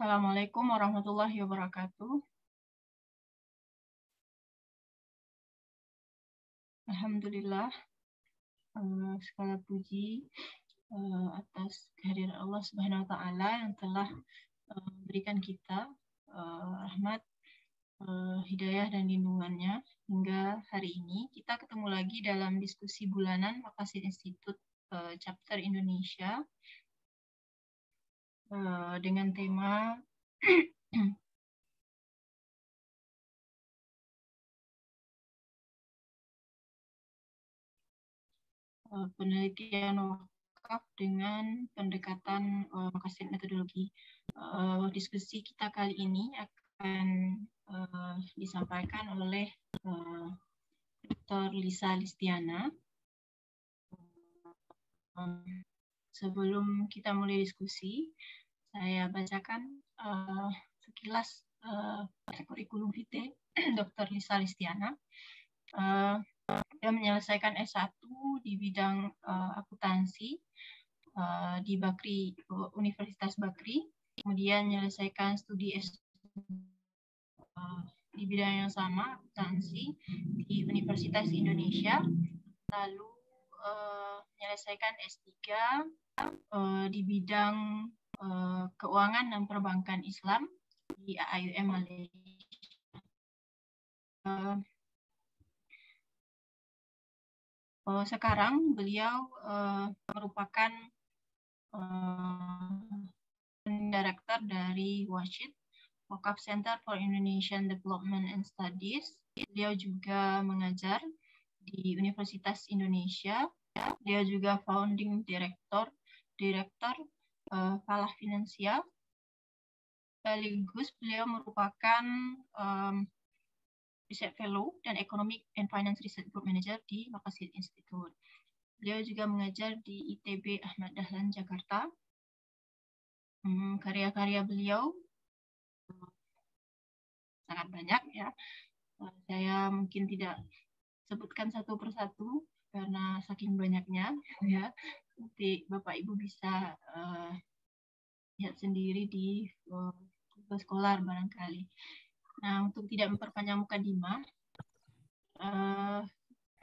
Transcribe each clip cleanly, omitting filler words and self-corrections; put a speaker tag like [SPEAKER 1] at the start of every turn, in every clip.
[SPEAKER 1] Assalamualaikum warahmatullahi wabarakatuh. Alhamdulillah, segala puji atas kehadiran Allah Subhanahu wa Ta'ala yang telah memberikan kita rahmat, hidayah dan lindungannya hingga hari ini. Kita ketemu lagi dalam diskusi bulanan Maqasid Institute Chapter Indonesia dengan tema penelitian wakaf dengan pendekatan maqasid metodologi. Diskusi kita kali ini akan disampaikan oleh Dr. Lisa Listiana. Sebelum kita mulai diskusi, saya bacakan sekilas kurikulum vitae Dr. Lisa Listiana. Dia menyelesaikan S1 di bidang akuntansi di Bakri, Universitas Bakri, kemudian menyelesaikan studi S2 di bidang yang sama, akuntansi, di Universitas Indonesia, lalu menyelesaikan S3 di bidang keuangan dan perbankan Islam di AIUM Malaysia. Sekarang beliau merupakan Director dari WASHID, Wakaf Center for Indonesian Development and Studies. Beliau juga mengajar di Universitas Indonesia. Dia juga Founding Director Falah Finansial. Sekaligus beliau merupakan Research Fellow dan Economic and Finance Research Group Manager di Maqasid Institute. Beliau juga mengajar di ITB Ahmad Dahlan, Jakarta. Karya-karya beliau sangat banyak ya. Saya mungkin tidak sebutkan satu persatu karena saking banyaknya ya. Nanti Bapak Ibu bisa lihat sendiri di Google Scholar barangkali. Nah, untuk tidak memperpanjang mukadimah,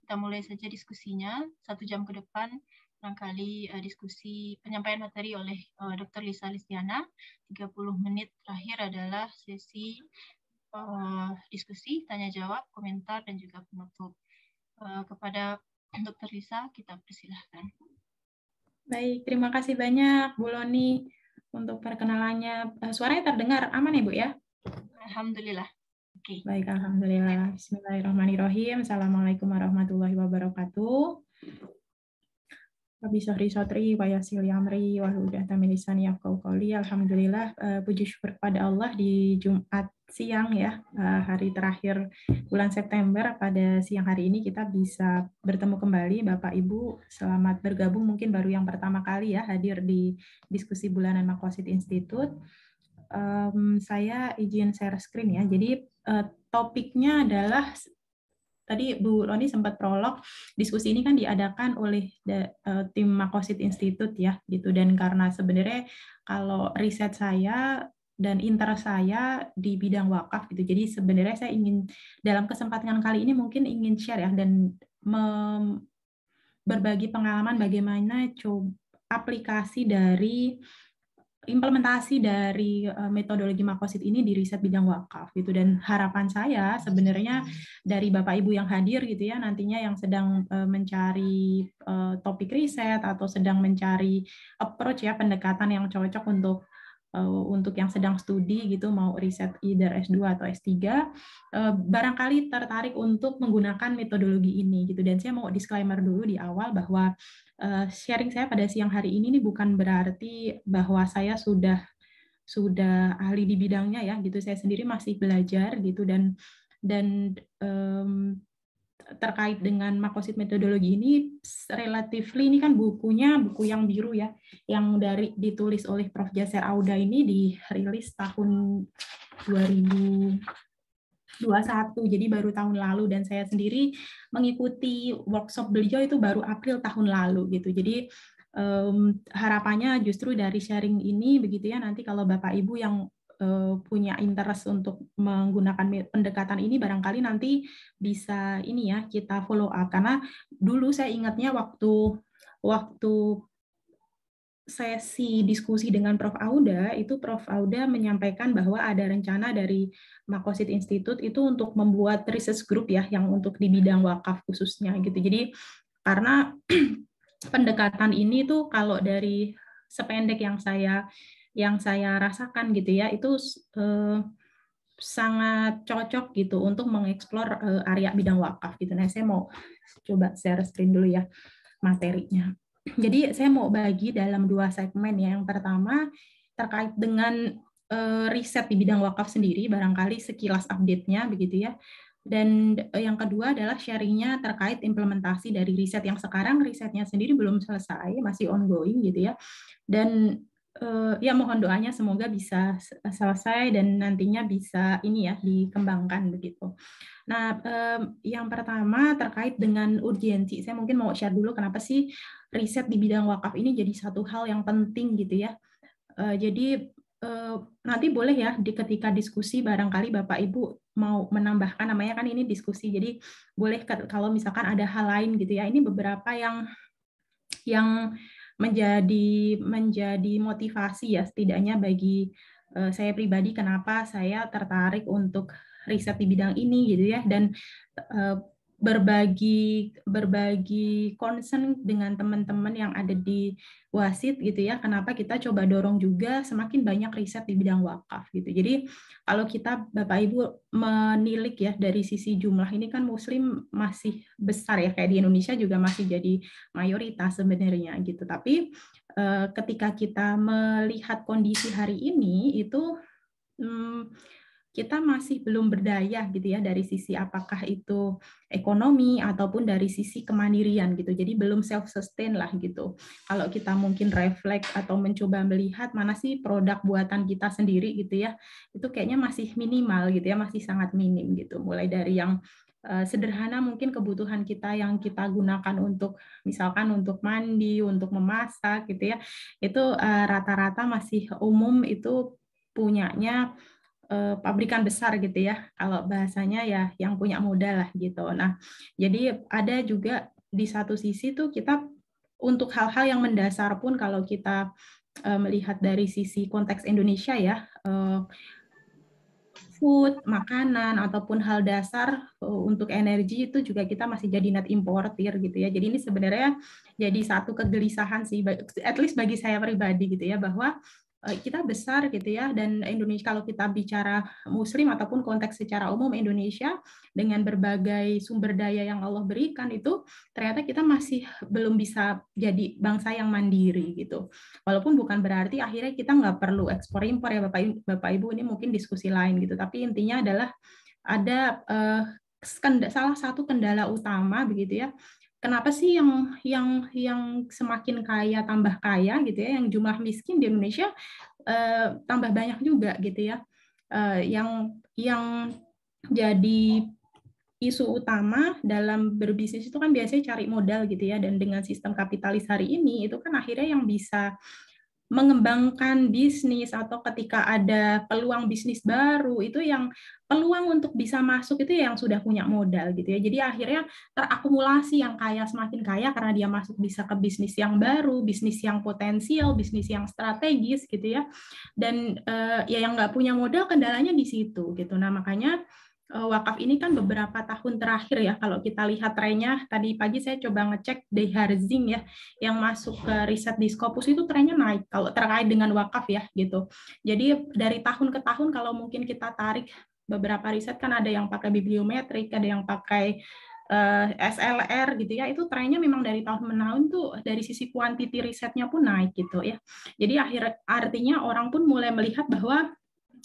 [SPEAKER 1] kita mulai saja diskusinya. 1 jam ke depan barangkali diskusi penyampaian materi oleh Dr. Lisa Listiana. 30 menit terakhir adalah sesi diskusi, tanya jawab, komentar, dan juga penutup. Kepada Dr. Lisa, kita persilahkan.
[SPEAKER 2] Baik, terima kasih banyak Bu Loni untuk perkenalannya. Suaranya terdengar aman ya Bu ya?
[SPEAKER 1] Alhamdulillah.
[SPEAKER 2] Okay. Baik, alhamdulillah. Bismillahirrahmanirrahim. Assalamualaikum warahmatullahi wabarakatuh. Rabbi sahri sotri wa yassir li amri wahlul 'uqdatam min lisani yafqahu qawli. Alhamdulillah, puji syukur kepada Allah di Jumat siang ya, hari terakhir bulan September. Pada siang hari ini kita bisa bertemu kembali Bapak Ibu. Selamat bergabung, mungkin baru yang pertama kali ya hadir di diskusi bulanan Maqasid Institute. Saya izin share screen ya. Jadi topiknya adalah tadi Bu Loni sempat prolog, diskusi ini kan diadakan oleh tim Maqasid Institute ya gitu, dan karena sebenarnya kalau riset saya dan interest saya di bidang wakaf gitu, jadi sebenarnya saya ingin dalam kesempatan kali ini mungkin ingin share ya dan berbagi pengalaman bagaimana aplikasi dari implementasi dari metodologi Maqasid ini di riset bidang wakaf gitu, dan harapan saya sebenarnya dari Bapak Ibu yang hadir gitu ya, nantinya yang sedang mencari topik riset atau sedang mencari approach ya, pendekatan yang cocok untuk yang sedang studi gitu, mau riset either S2 atau S3, barangkali tertarik untuk menggunakan metodologi ini gitu. Dan saya mau disclaimer dulu di awal bahwa sharing saya pada siang hari ini bukan berarti bahwa saya sudah ahli di bidangnya ya gitu. Saya sendiri masih belajar gitu, dan terkait dengan Maqasid metodologi ini relatively ini kan bukunya buku yang biru ya, yang ditulis oleh Prof. Jaser Auda, ini dirilis tahun 2021, jadi baru tahun lalu, dan saya sendiri mengikuti workshop beliau itu baru April tahun lalu gitu. Jadi harapannya justru dari sharing ini begitu ya, nanti kalau Bapak Ibu yang punya interest untuk menggunakan pendekatan ini, barangkali nanti bisa ini ya kita follow up. Karena dulu saya ingatnya waktu sesi diskusi dengan Prof. Auda, itu Prof. Auda menyampaikan bahwa ada rencana dari Makosid Institute itu untuk membuat research group ya, yang untuk di bidang wakaf khususnya gitu. Jadi karena pendekatan ini tuh kalau dari sependek yang saya rasakan gitu ya, itu sangat cocok gitu untuk mengeksplor area bidang wakaf gitu. Nah, saya mau coba share screen dulu ya materinya. Jadi saya mau bagi dalam 2 segmen ya. Yang pertama terkait dengan riset di bidang wakaf sendiri, barangkali sekilas update-nya begitu ya. Dan yang kedua adalah sharing-nya terkait implementasi dari riset yang sekarang risetnya sendiri belum selesai, masih ongoing gitu ya. Dan ya mohon doanya semoga bisa selesai dan nantinya bisa ini ya dikembangkan begitu. Nah, yang pertama terkait dengan urgensi, saya mungkin mau share dulu kenapa sih riset di bidang wakaf ini jadi satu hal yang penting gitu ya. Jadi nanti boleh ya ketika diskusi barangkali Bapak Ibu mau menambahkan, namanya kan ini diskusi, jadi boleh kalau misalkan ada hal lain gitu ya. Ini beberapa yang menjadi motivasi ya setidaknya bagi saya pribadi kenapa saya tertarik untuk riset di bidang ini gitu ya, dan berbagi concern dengan teman-teman yang ada di Wasit gitu ya, kenapa kita coba dorong juga semakin banyak riset di bidang wakaf gitu. Jadi kalau kita Bapak Ibu menilik ya dari sisi jumlah, ini kan Muslim masih besar ya, kayak di Indonesia juga masih jadi mayoritas sebenarnya gitu. Tapi ketika kita melihat kondisi hari ini itu kita masih belum berdaya gitu ya dari sisi apakah itu ekonomi ataupun dari sisi kemandirian gitu. Jadi belum self sustain lah gitu. Kalau kita mungkin refleks atau mencoba melihat mana sih produk buatan kita sendiri gitu ya, itu kayaknya masih minimal gitu ya, masih sangat minim gitu. Mulai dari yang sederhana mungkin kebutuhan kita yang kita gunakan untuk misalkan untuk mandi, untuk memasak gitu ya, itu rata-rata masih umum itu punyanya pabrikan besar gitu ya, kalau bahasanya ya yang punya modal lah gitu. Nah, jadi ada juga di satu sisi tuh kita untuk hal-hal yang mendasar pun kalau kita melihat dari sisi konteks Indonesia ya, food, makanan, ataupun hal dasar untuk energi itu juga kita masih jadi net importer gitu ya. Jadi ini sebenarnya jadi satu kegelisahan sih, at least bagi saya pribadi gitu ya, bahwa kita besar gitu ya, dan Indonesia kalau kita bicara Muslim ataupun konteks secara umum Indonesia dengan berbagai sumber daya yang Allah berikan itu ternyata kita masih belum bisa jadi bangsa yang mandiri gitu. Walaupun bukan berarti akhirnya kita nggak perlu ekspor impor ya Bapak Ibu, ini mungkin diskusi lain gitu. Tapi intinya adalah ada salah satu kendala utama begitu ya. Kenapa sih yang semakin kaya tambah kaya gitu ya, yang jumlah miskin di Indonesia tambah banyak juga gitu ya. Yang jadi isu utama dalam berbisnis itu kan biasanya cari modal gitu ya, dan dengan sistem kapitalis hari ini itu kan akhirnya yang bisa mengembangkan bisnis atau ketika ada peluang bisnis baru itu yang peluang untuk bisa masuk itu yang sudah punya modal gitu ya. Jadi akhirnya terakumulasi yang kaya semakin kaya karena dia masuk bisa ke bisnis yang baru, bisnis yang potensial, bisnis yang strategis gitu ya. Dan ya yang nggak punya modal kendalanya di situ gitu. Nah makanya wakaf ini kan beberapa tahun terakhir ya, kalau kita lihat trennya, tadi pagi saya coba ngecek Deharzing ya, yang masuk ke riset di Scopus itu trennya naik kalau terkait dengan wakaf ya gitu. Jadi dari tahun ke tahun kalau mungkin kita tarik beberapa riset kan ada yang pakai bibliometrik, ada yang pakai SLR gitu ya, itu trennya memang dari tahun ke tahun tuh dari sisi kuantiti risetnya pun naik gitu ya. Jadi artinya orang pun mulai melihat bahwa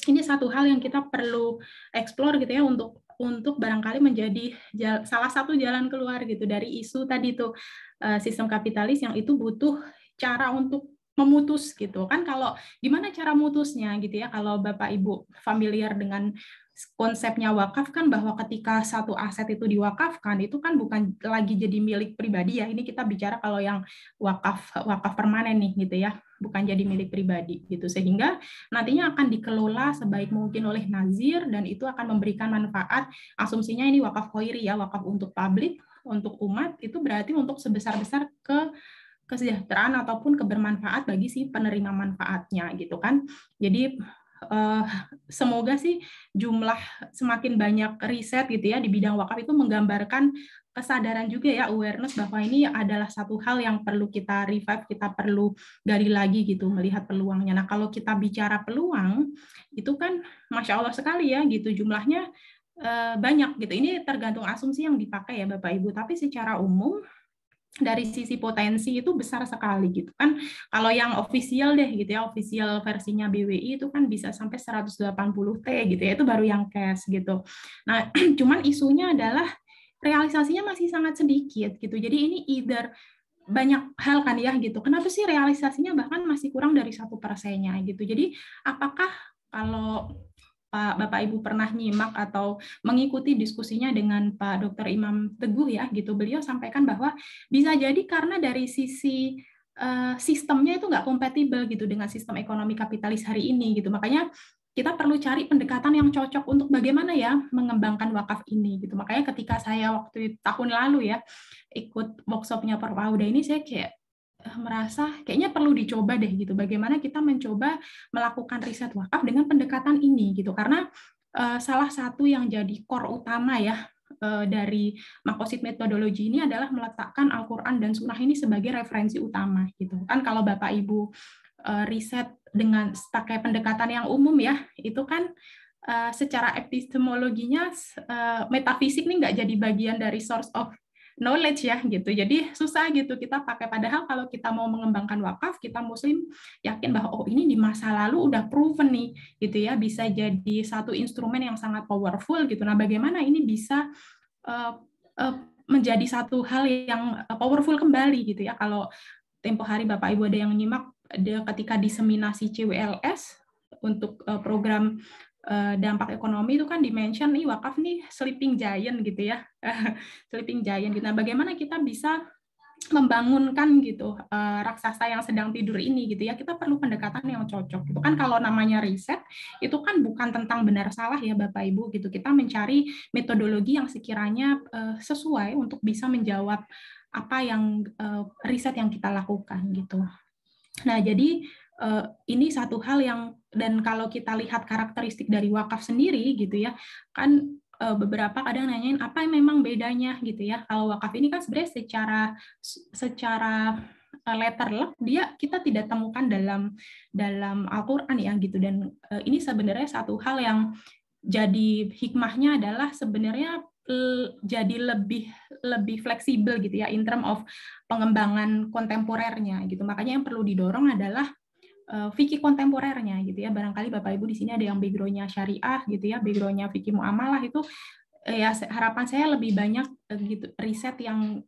[SPEAKER 2] ini satu hal yang kita perlu eksplor gitu ya, untuk barangkali menjadi salah satu jalan keluar gitu dari isu tadi tuh sistem kapitalis yang itu butuh cara untuk memutus gitu kan. Kalau gimana cara mutusnya gitu ya, kalau Bapak Ibu familiar dengan konsepnya wakaf kan bahwa ketika satu aset itu diwakafkan itu kan bukan lagi jadi milik pribadi ya. Ini kita bicara kalau yang wakaf permanen nih gitu ya, bukan jadi milik pribadi gitu. Sehingga nantinya akan dikelola sebaik mungkin oleh nazir dan itu akan memberikan manfaat. Asumsinya ini wakaf khairi ya, wakaf untuk publik, untuk umat, itu berarti untuk sebesar-besar kesejahteraan ataupun kebermanfaat bagi si penerima manfaatnya gitu kan. Jadi semoga sih jumlah semakin banyak riset gitu ya di bidang wakaf itu menggambarkan kesadaran juga ya, awareness bahwa ini adalah satu hal yang perlu kita revive, kita perlu gali lagi gitu, melihat peluangnya. Nah kalau kita bicara peluang itu kan Masya Allah sekali ya gitu, jumlahnya banyak gitu. Ini tergantung asumsi yang dipakai ya Bapak Ibu, tapi secara umum dari sisi potensi itu besar sekali gitu kan. Kalau yang official deh gitu ya, official versinya BWI itu kan bisa sampai 180T gitu ya, itu baru yang cash gitu. Nah, cuman isunya adalah realisasinya masih sangat sedikit gitu. Jadi ini either banyak hal kan ya gitu. Kenapa sih realisasinya bahkan masih kurang dari 1%-nya gitu. Jadi apakah kalau Bapak Ibu pernah nyimak atau mengikuti diskusinya dengan Pak Dr. Imam Teguh ya gitu, beliau sampaikan bahwa bisa jadi karena dari sisi sistemnya itu nggak kompatibel gitu dengan sistem ekonomi kapitalis hari ini gitu. Makanya kita perlu cari pendekatan yang cocok untuk bagaimana ya mengembangkan wakaf ini gitu. Makanya ketika saya waktu tahun lalu ya ikut workshopnya Prof. Auda ini, saya kayak merasa kayaknya perlu dicoba deh gitu, bagaimana kita mencoba melakukan riset wakaf dengan pendekatan ini gitu, karena salah satu yang jadi core utama ya dari makosid metodologi ini adalah meletakkan Al-Quran dan Sunnah ini sebagai referensi utama gitu kan. Kalau Bapak Ibu riset dengan pakai pendekatan yang umum ya, itu kan secara epistemologinya metafisik nih nggak jadi bagian dari source of knowledge ya gitu. Jadi susah gitu kita pakai, padahal kalau kita mau mengembangkan wakaf, kita muslim yakin bahwa oh ini di masa lalu udah proven nih gitu ya, bisa jadi satu instrumen yang sangat powerful gitu. Nah, bagaimana ini bisa menjadi satu hal yang powerful kembali gitu ya. Kalau tempo hari Bapak Ibu ada yang nyimak ketika diseminasi CWLS untuk program dampak ekonomi itu kan dimention nih wakaf nih sleeping giant gitu ya. Sleeping giant gitu. Nah, bagaimana kita bisa membangunkan gitu raksasa yang sedang tidur ini gitu ya, kita perlu pendekatan yang cocok gitu kan. Kalau namanya riset itu kan bukan tentang benar salah ya Bapak Ibu gitu, kita mencari metodologi yang sekiranya sesuai untuk bisa menjawab apa yang riset yang kita lakukan gitu. Nah, jadi ini satu hal yang, dan kalau kita lihat karakteristik dari wakaf sendiri gitu ya, kan beberapa kadang nanyain apa yang memang bedanya gitu ya. Kalau wakaf ini kan sebenarnya secara letterlek dia kita tidak temukan dalam Al-Qur'an ya gitu, dan ini sebenarnya satu hal yang jadi hikmahnya adalah sebenarnya jadi lebih fleksibel gitu ya in term of pengembangan kontemporernya gitu. Makanya yang perlu didorong adalah fikih kontemporernya gitu ya. Barangkali Bapak Ibu di sini ada yang background-nya syariah gitu ya, background-nya fikih muamalah, itu ya harapan saya lebih banyak gitu riset yang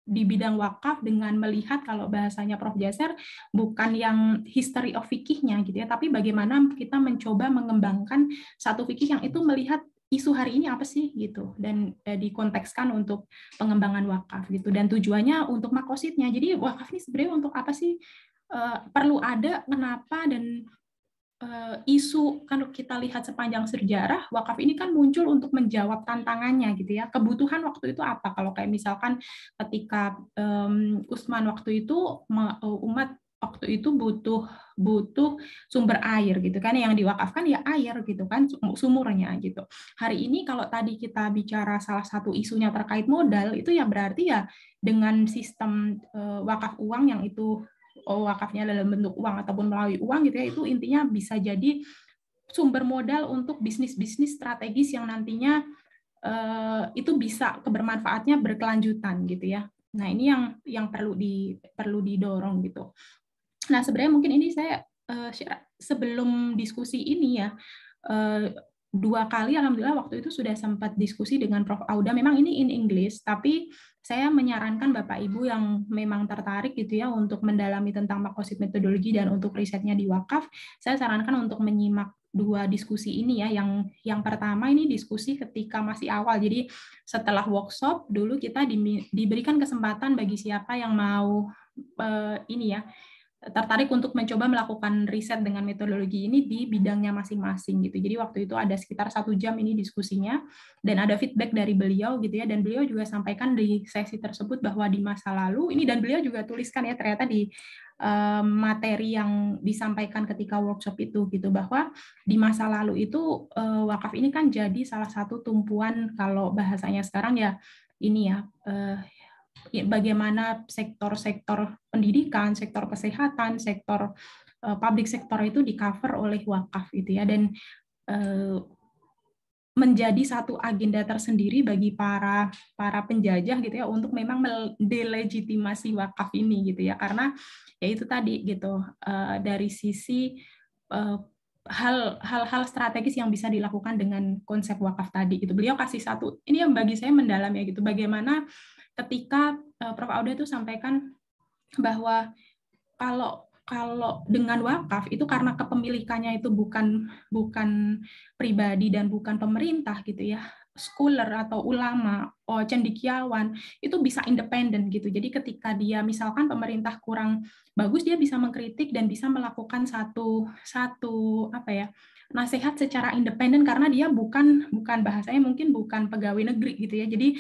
[SPEAKER 2] di bidang wakaf dengan melihat, kalau bahasanya Prof. Jaser, bukan yang history of fikihnya gitu ya, tapi bagaimana kita mencoba mengembangkan satu fikih yang itu melihat isu hari ini apa sih gitu, dan dikontekskan untuk pengembangan wakaf gitu, dan tujuannya untuk makosidnya. Jadi wakaf ini sebenarnya untuk apa sih perlu ada, kenapa, dan isu kalau kita lihat sepanjang sejarah wakaf ini kan muncul untuk menjawab tantangannya gitu ya, kebutuhan waktu itu apa. Kalau kayak misalkan ketika Utsman waktu itu umat waktu itu butuh sumber air gitu kan, yang diwakafkan ya air gitu kan, sumurnya gitu. Hari ini kalau tadi kita bicara salah satu isunya terkait modal, itu ya berarti ya dengan sistem wakaf uang yang itu wakafnya dalam bentuk uang ataupun melalui uang gitu ya, itu intinya bisa jadi sumber modal untuk bisnis-bisnis strategis yang nantinya itu bisa kebermanfaatnya berkelanjutan gitu ya. Nah, ini yang perlu didorong gitu. Nah, sebenarnya mungkin ini saya sebelum diskusi ini ya 2 kali alhamdulillah waktu itu sudah sempat diskusi dengan Prof. Auda. Memang ini in English, tapi saya menyarankan Bapak Ibu yang memang tertarik gitu ya untuk mendalami tentang makosid metodologi dan untuk risetnya di wakaf, saya sarankan untuk menyimak 2 diskusi ini ya. Yang pertama ini diskusi ketika masih awal. Jadi setelah workshop dulu kita diberikan kesempatan bagi siapa yang mau ini ya, tertarik untuk mencoba melakukan riset dengan metodologi ini di bidangnya masing-masing gitu. Jadi waktu itu ada sekitar 1 jam ini diskusinya dan ada feedback dari beliau gitu ya, dan beliau juga sampaikan di sesi tersebut bahwa di masa lalu ini, dan beliau juga tuliskan ya ternyata di materi yang disampaikan ketika workshop itu gitu, bahwa di masa lalu itu wakaf ini kan jadi salah satu tumpuan, kalau bahasanya sekarang ya ini ya, bagaimana sektor-sektor pendidikan, sektor kesehatan, sektor public sektor itu di-cover oleh wakaf gitu ya, dan menjadi satu agenda tersendiri bagi para penjajah gitu ya untuk memang mendelegitimasi wakaf ini gitu ya, karena ya itu tadi gitu, dari sisi hal-hal strategis yang bisa dilakukan dengan konsep wakaf tadi itu. Beliau kasih satu, ini yang bagi saya mendalam ya gitu, bagaimana ketika Prof. Auda itu sampaikan bahwa kalau dengan wakaf itu karena kepemilikannya itu bukan pribadi dan bukan pemerintah gitu ya, scholar atau ulama, cendekiawan itu bisa independen gitu. Jadi ketika dia misalkan pemerintah kurang bagus, dia bisa mengkritik dan bisa melakukan satu apa ya, nasihat secara independen karena dia bukan bahasanya mungkin bukan pegawai negeri gitu ya. Jadi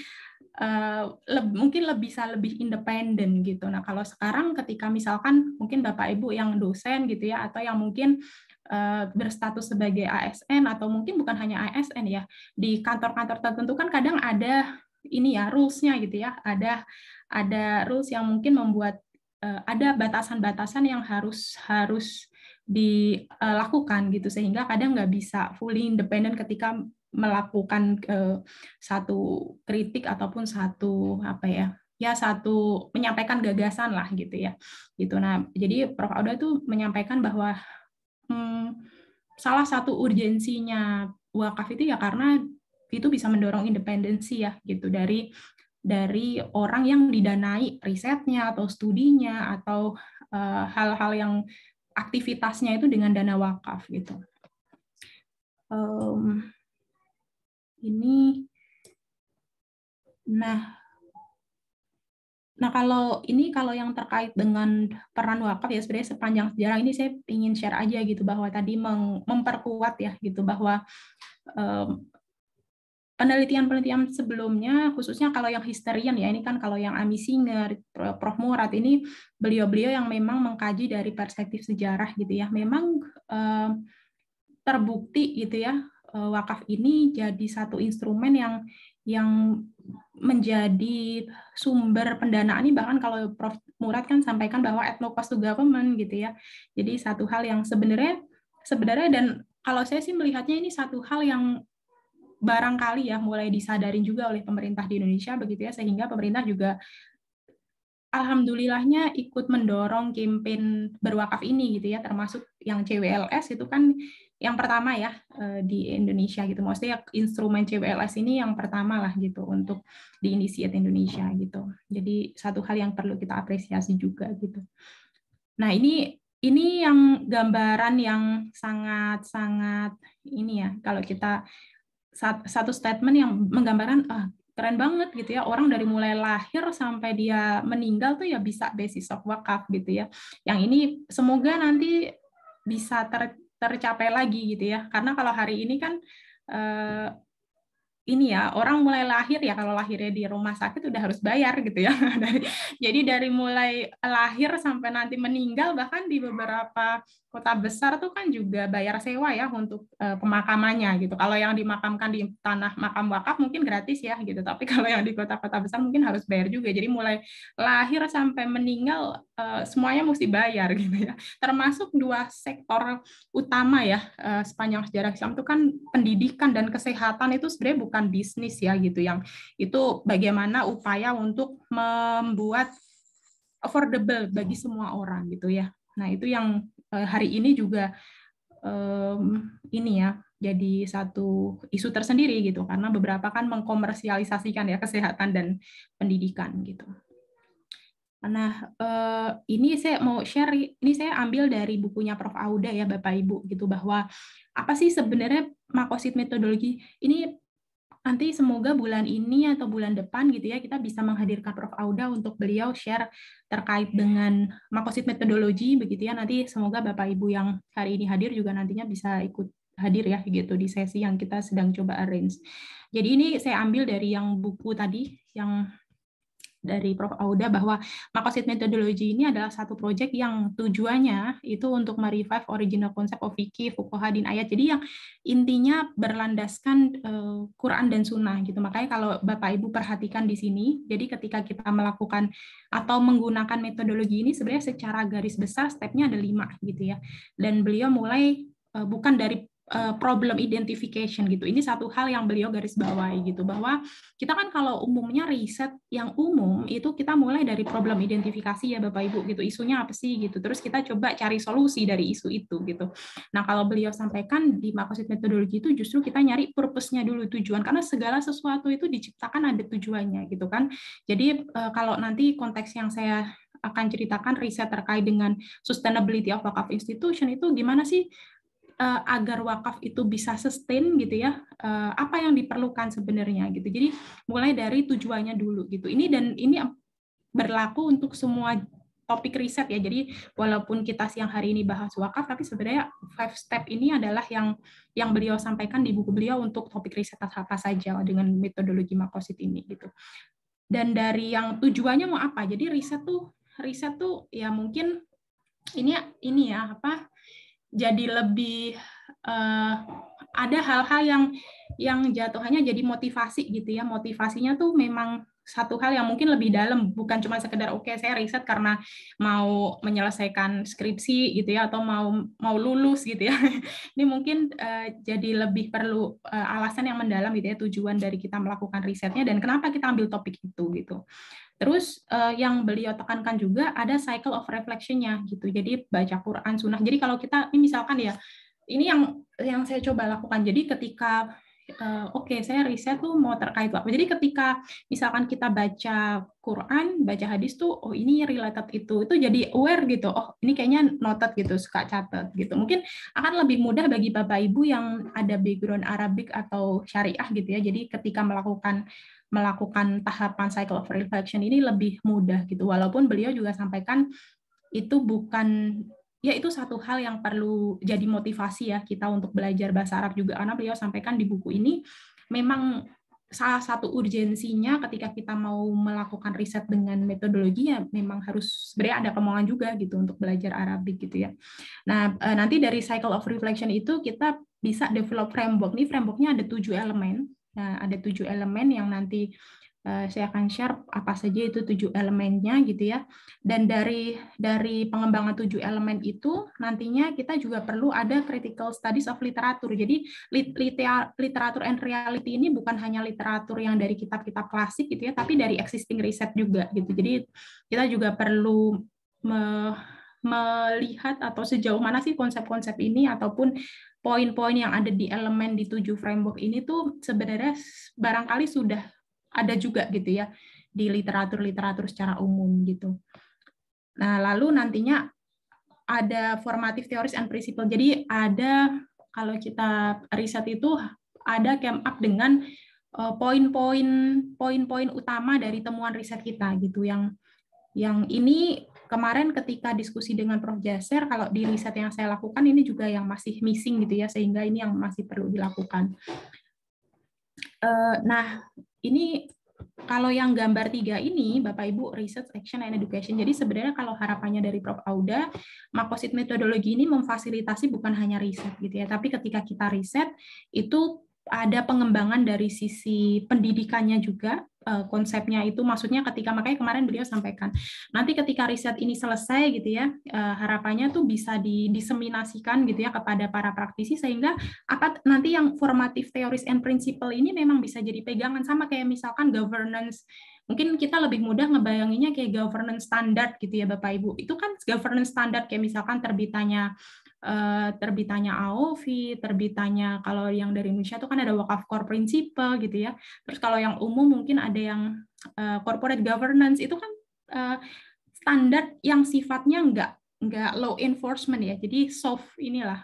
[SPEAKER 2] mungkin bisa lebih independen gitu. Nah, kalau sekarang ketika misalkan mungkin Bapak Ibu yang dosen gitu ya, atau yang mungkin berstatus sebagai ASN, atau mungkin bukan hanya ASN ya, di kantor-kantor tertentu kan kadang ada ini ya rules-nya gitu ya, ada rules yang mungkin membuat ada batasan-batasan yang harus dilakukan gitu, sehingga kadang nggak bisa fully independen ketika melakukan satu kritik ataupun satu apa ya satu menyampaikan gagasan lah gitu ya gitu. Nah, jadi Prof. Auda itu menyampaikan bahwa salah satu urgensinya wakaf itu ya karena itu bisa mendorong independensi ya gitu dari orang yang didanai risetnya atau studinya atau hal-hal yang aktivitasnya itu dengan dana wakaf gitu. Ini, nah kalau yang terkait dengan peran wakaf ya sebenarnya sepanjang sejarah ini saya ingin share aja gitu, bahwa tadi memperkuat ya gitu, bahwa penelitian-penelitian sebelumnya, khususnya kalau yang historian ya, ini kan kalau yang Ami Singer, Prof. Murad, ini beliau-beliau yang memang mengkaji dari perspektif sejarah gitu ya, memang terbukti gitu ya, wakaf ini jadi satu instrumen yang menjadi sumber pendanaan ini, bahkan kalau Prof. Murad kan sampaikan bahwa at no cost to government gitu ya. Jadi satu hal yang sebenarnya dan kalau saya sih melihatnya ini satu hal yang barangkali ya mulai disadarin juga oleh pemerintah di Indonesia begitu ya, sehingga pemerintah juga alhamdulillahnya ikut mendorong kampanye berwakaf ini gitu ya, termasuk yang CWLS itu kan yang pertama ya di Indonesia gitu. Maksudnya instrumen CWLS ini yang pertama lah gitu untuk diinisiasi Indonesia gitu. Jadi satu hal yang perlu kita apresiasi juga gitu. Nah, ini yang gambaran yang sangat ini ya, kalau kita satu statement yang menggambarkan keren banget gitu ya, orang dari mulai lahir sampai dia meninggal tuh ya bisa basis of wakaf gitu ya. Yang ini semoga nanti bisa tercapai lagi gitu ya, karena kalau hari ini kan ini ya, orang mulai lahir ya, kalau lahirnya di rumah sakit udah harus bayar gitu ya. Jadi dari mulai lahir sampai nanti meninggal, bahkan di beberapa kota besar tuh kan juga bayar sewa ya untuk pemakamannya gitu. Kalau yang dimakamkan di tanah makam wakaf mungkin gratis ya gitu, tapi kalau yang di kota-kota besar mungkin harus bayar juga. Jadi mulai lahir sampai meninggal semuanya mesti bayar gitu ya. Termasuk 2 sektor utama ya sepanjang sejarah Islam itu kan pendidikan dan kesehatan, itu sebenarnya bukan bisnis ya gitu, yang itu bagaimana upaya untuk membuat affordable bagi semua orang gitu ya. Nah, itu yang hari ini juga ini ya jadi satu isu tersendiri gitu, karena beberapa kan mengkomersialisasikan ya kesehatan dan pendidikan gitu. Nah, ini saya mau share, ini saya ambil dari bukunya Prof. Auda ya Bapak Ibu gitu, bahwa apa sih sebenarnya makosid metodologi ini. Nanti semoga bulan ini atau bulan depan gitu ya kita bisa menghadirkan Prof. Auda untuk beliau share terkait dengan makosid metodologi begitu ya. Nanti semoga Bapak Ibu yang hari ini hadir juga nantinya bisa ikut hadir ya gitu di sesi yang kita sedang coba arrange. Jadi ini saya ambil dari yang buku tadi yang dari Prof. Auda, bahwa makosid metodologi ini adalah satu proyek yang tujuannya itu untuk merevive original concept of fikih, fuqaha, din ayat. Jadi yang intinya berlandaskan Quran dan Sunnah gitu. Makanya kalau Bapak Ibu perhatikan di sini, jadi ketika kita melakukan atau menggunakan metodologi ini sebenarnya secara garis besar stepnya ada 5 gitu ya. Dan beliau mulai bukan dari problem identification gitu. Ini satu hal yang beliau garis bawahi gitu, bahwa kita kan kalau umumnya riset yang umum itu kita mulai dari problem identifikasi ya Bapak Ibu gitu, isunya apa sih gitu, terus kita coba cari solusi dari isu itu gitu. Nah kalau beliau sampaikan di makosid metodologi itu justru kita nyari purpose-nya dulu, tujuan, karena segala sesuatu itu diciptakan ada tujuannya gitu kan. Jadi kalau nanti konteks yang saya akan ceritakan riset terkait dengan sustainability of wakaf institution itu gimana sih agar wakaf itu bisa sustain gitu ya, apa yang diperlukan sebenarnya gitu. Jadi mulai dari tujuannya dulu gitu. Ini berlaku untuk semua topik riset ya. Jadi walaupun kita siang hari ini bahas wakaf, tapi sebenarnya 5 step ini adalah yang beliau sampaikan di buku beliau untuk topik riset apa saja dengan metodologi makosid ini gitu. Dan dari yang tujuannya mau apa? Jadi riset tuh ya mungkin ini ya apa? Jadi lebih ada hal-hal yang jatuhannya jadi motivasi gitu ya. Motivasinya tuh memang satu hal yang mungkin lebih dalam, bukan cuma sekedar oke saya riset karena mau menyelesaikan skripsi gitu ya, atau mau lulus gitu ya. Ini mungkin jadi lebih perlu alasan yang mendalam gitu ya, tujuan dari kita melakukan risetnya dan kenapa kita ambil topik itu gitu. Terus yang beliau tekankan juga ada cycle of reflection-nya gitu. Jadi baca Quran, Sunnah. Jadi kalau kita ini misalkan ya, ini yang saya coba lakukan. Jadi ketika saya riset tuh mau terkait apa. Jadi ketika misalkan kita baca Quran, baca hadis tuh, oh ini related itu jadi aware gitu. Oh ini kayaknya noted gitu, suka catat gitu. Mungkin akan lebih mudah bagi Bapak Ibu yang ada background Arabic atau syariah gitu ya. Jadi ketika melakukan tahapan cycle of reflection ini lebih mudah gitu. Walaupun beliau juga sampaikan itu bukan, ya itu satu hal yang perlu jadi motivasi ya kita untuk belajar bahasa Arab juga, karena beliau sampaikan di buku ini memang salah satu urgensinya ketika kita mau melakukan riset dengan metodologi ya memang harus sebenarnya ada kemauan juga gitu untuk belajar Arabik gitu ya. Nah nanti dari cycle of reflection itu kita bisa develop framework. Ini frameworknya ada 7 elemen. Nah, ada 7 elemen yang nanti saya akan share apa saja itu 7 elemennya gitu ya. Dan dari pengembangan 7 elemen itu nantinya kita juga perlu ada critical studies of literatur. Jadi literatur and reality ini bukan hanya literatur yang dari kitab-kitab klasik gitu ya, tapi dari existing riset juga gitu. Jadi kita juga perlu melihat atau sejauh mana sih konsep-konsep ini ataupun poin-poin yang ada di elemen di 7 framework ini tuh sebenarnya barangkali sudah ada juga gitu ya di literatur secara umum gitu. Nah, lalu nantinya ada formative theories and principle. Jadi ada, kalau kita riset itu ada came up dengan poin-poin utama dari temuan riset kita gitu, yang ini kemarin ketika diskusi dengan Prof. Jaser, kalau di riset yang saya lakukan ini juga yang masih missing gitu ya, sehingga ini yang masih perlu dilakukan. Nah, ini kalau yang gambar 3 ini, Bapak Ibu, Research, Action, and Education. Jadi sebenarnya kalau harapannya dari Prof. Auda, makosid metodologi ini memfasilitasi bukan hanya riset gitu ya, tapi ketika kita riset itu ada pengembangan dari sisi pendidikannya juga, konsepnya itu maksudnya makanya kemarin beliau sampaikan nanti ketika riset ini selesai gitu ya, harapannya tuh bisa diseminasikan gitu ya kepada para praktisi, sehingga nanti yang formative theories and principle ini memang bisa jadi pegangan, sama kayak misalkan governance. Mungkin kita lebih mudah ngebayanginnya kayak governance standard gitu ya Bapak Ibu. Itu kan governance standard kayak misalkan terbitannya terbitannya AOV, terbitannya kalau yang dari Indonesia itu kan ada wakaf core principle gitu ya. Terus kalau yang umum mungkin ada yang corporate governance, itu kan standar yang sifatnya nggak law enforcement ya, jadi soft inilah,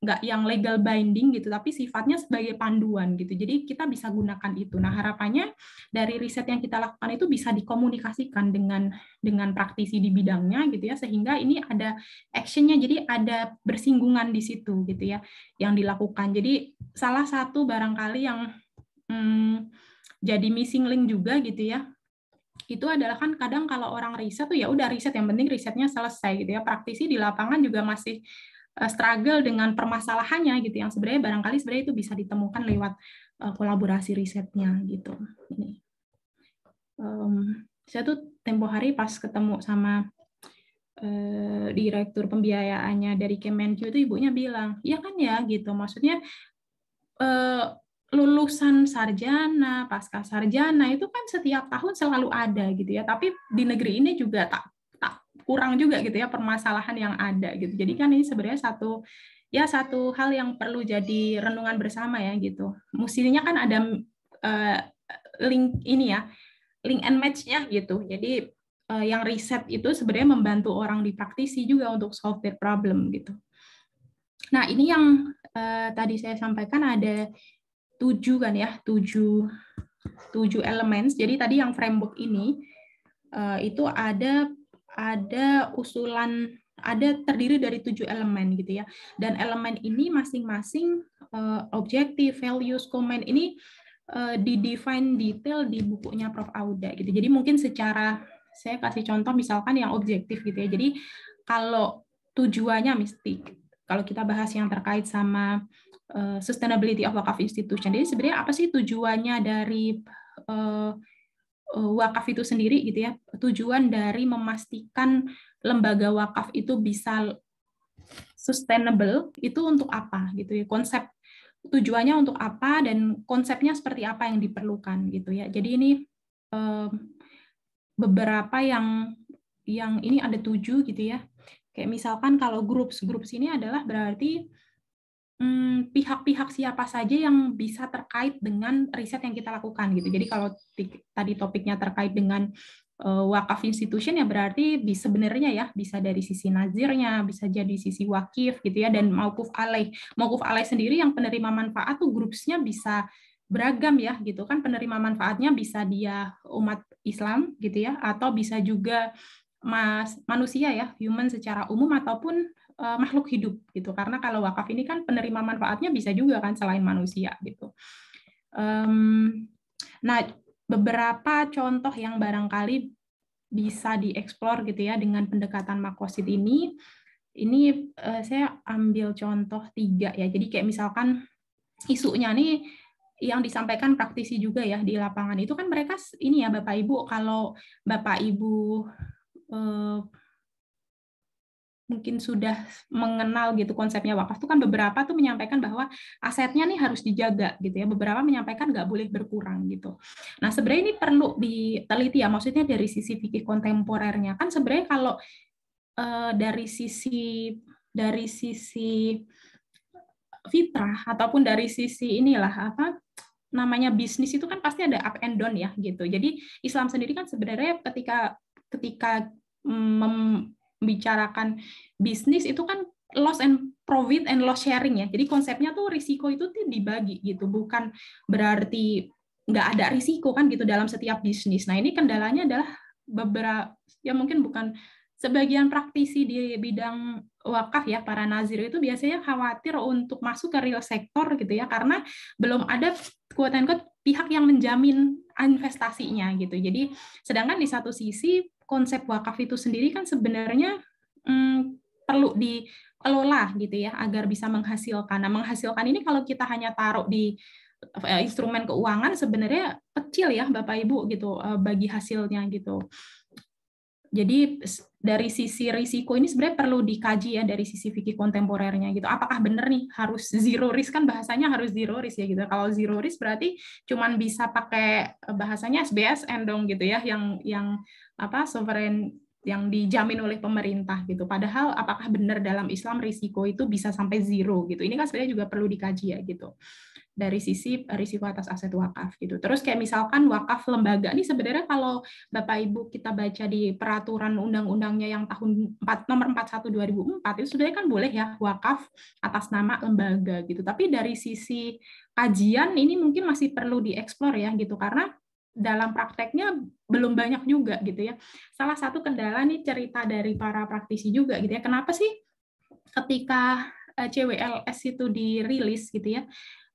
[SPEAKER 2] nggak yang legal binding gitu, tapi sifatnya sebagai panduan gitu. Jadi kita bisa gunakan itu. Nah, harapannya dari riset yang kita lakukan itu bisa dikomunikasikan dengan praktisi di bidangnya gitu ya, sehingga ini ada action-nya, jadi ada bersinggungan di situ gitu ya yang dilakukan. Jadi salah satu barangkali yang jadi missing link juga gitu ya, itu adalah kan kadang kalau orang riset tuh ya udah riset, yang penting risetnya selesai gitu ya. Praktisi di lapangan juga masih struggle dengan permasalahannya gitu, yang sebenarnya barangkali itu bisa ditemukan lewat kolaborasi risetnya gitu. Ini. Saya tuh tempo hari pas ketemu sama direktur pembiayaannya dari Kemenq itu, ibunya bilang, ya kan ya gitu, maksudnya lulusan sarjana, pasca sarjana itu kan setiap tahun selalu ada gitu ya, tapi di negeri ini juga tak kurang juga gitu ya permasalahan yang ada gitu. Jadi kan ini sebenarnya satu hal yang perlu jadi renungan bersama ya gitu. Mestinya kan ada link ini ya, link and match-nya gitu. Jadi yang riset itu sebenarnya membantu orang di praktisi juga untuk solve their problem gitu. Nah, ini yang tadi saya sampaikan ada 7 kan ya, 7 elemen. Jadi tadi yang framework ini itu ada usulan, terdiri dari 7 elemen gitu ya. Dan elemen ini masing-masing objektif, values, comment ini di-define detail di bukunya Prof. Auda gitu. Jadi mungkin secara, saya kasih contoh misalkan yang objektif gitu ya. Jadi kalau tujuannya mesti, kalau kita bahas yang terkait sama sustainability of wakaf institution. Jadi sebenarnya apa sih tujuannya dari wakaf itu sendiri gitu ya? Tujuan dari memastikan lembaga wakaf itu bisa sustainable itu untuk apa gitu ya? Konsep tujuannya untuk apa dan konsepnya seperti apa yang diperlukan gitu ya. Jadi ini beberapa yang ini ada 7 gitu ya. Kayak misalkan kalau groups ini adalah berarti pihak-pihak siapa saja yang bisa terkait dengan riset yang kita lakukan gitu. Jadi kalau tadi topiknya terkait dengan wakaf institution ya berarti sebenarnya ya bisa dari sisi nazirnya, bisa jadi sisi wakif gitu ya, dan mauquf alaih. Mauquf alaih sendiri yang penerima manfaat tuh grupsnya bisa beragam ya gitu kan, penerima manfaatnya bisa dia umat Islam gitu ya, atau bisa juga manusia ya, human secara umum, ataupun makhluk hidup gitu, karena kalau wakaf ini kan penerima manfaatnya bisa juga kan selain manusia gitu. Nah, beberapa contoh yang barangkali bisa dieksplor gitu ya dengan pendekatan makosid ini saya ambil contoh 3 ya. Jadi kayak misalkan isunya nih yang disampaikan praktisi juga ya di lapangan itu kan mereka ini ya Bapak Ibu, kalau Bapak Ibu mungkin sudah mengenal gitu konsepnya wakaf itu kan beberapa tuh menyampaikan bahwa asetnya nih harus dijaga gitu ya, beberapa menyampaikan nggak boleh berkurang gitu. Nah sebenarnya ini perlu diteliti ya, maksudnya dari sisi fikih kontemporernya kan sebenarnya kalau dari sisi fitrah ataupun dari sisi inilah apa namanya bisnis itu kan pasti ada up and down ya gitu. Jadi Islam sendiri kan sebenarnya ketika membicarakan bisnis itu kan loss and profit and loss sharing ya. Jadi konsepnya tuh risiko itu dibagi gitu, bukan berarti nggak ada risiko kan gitu dalam setiap bisnis. Nah ini kendalanya adalah beberapa ya mungkin bukan sebagian praktisi di bidang wakaf ya, para nazir itu biasanya khawatir untuk masuk ke real sektor gitu ya, karena belum ada quote-unquote pihak yang menjamin investasinya gitu. Jadi sedangkan di satu sisi konsep wakaf itu sendiri kan sebenarnya perlu dikelola gitu ya agar bisa menghasilkan. Nah, menghasilkan ini kalau kita hanya taruh di instrumen keuangan sebenarnya kecil ya Bapak Ibu gitu bagi hasilnya gitu. Jadi dari sisi risiko ini sebenarnya perlu dikaji ya dari sisi fikih kontemporernya gitu. Apakah benar nih harus zero risk, kan bahasanya harus zero risk ya gitu. Kalau zero risk berarti cuman bisa pakai bahasanya SBSN dong gitu ya, yang apa sovereign yang dijamin oleh pemerintah gitu. Padahal apakah benar dalam Islam risiko itu bisa sampai zero gitu. Ini kan sebenarnya juga perlu dikaji ya gitu. Dari sisi risiko atas aset wakaf gitu. Terus kayak misalkan wakaf lembaga ini sebenarnya kalau Bapak Ibu kita baca di peraturan undang-undangnya yang tahun nomor 41 2004 itu sebenarnya kan boleh ya wakaf atas nama lembaga gitu. Tapi dari sisi kajian ini mungkin masih perlu dieksplor ya gitu, karena dalam prakteknya belum banyak juga gitu ya. Salah satu kendala nih cerita dari para praktisi juga gitu ya. Kenapa sih ketika CWLS itu dirilis gitu ya,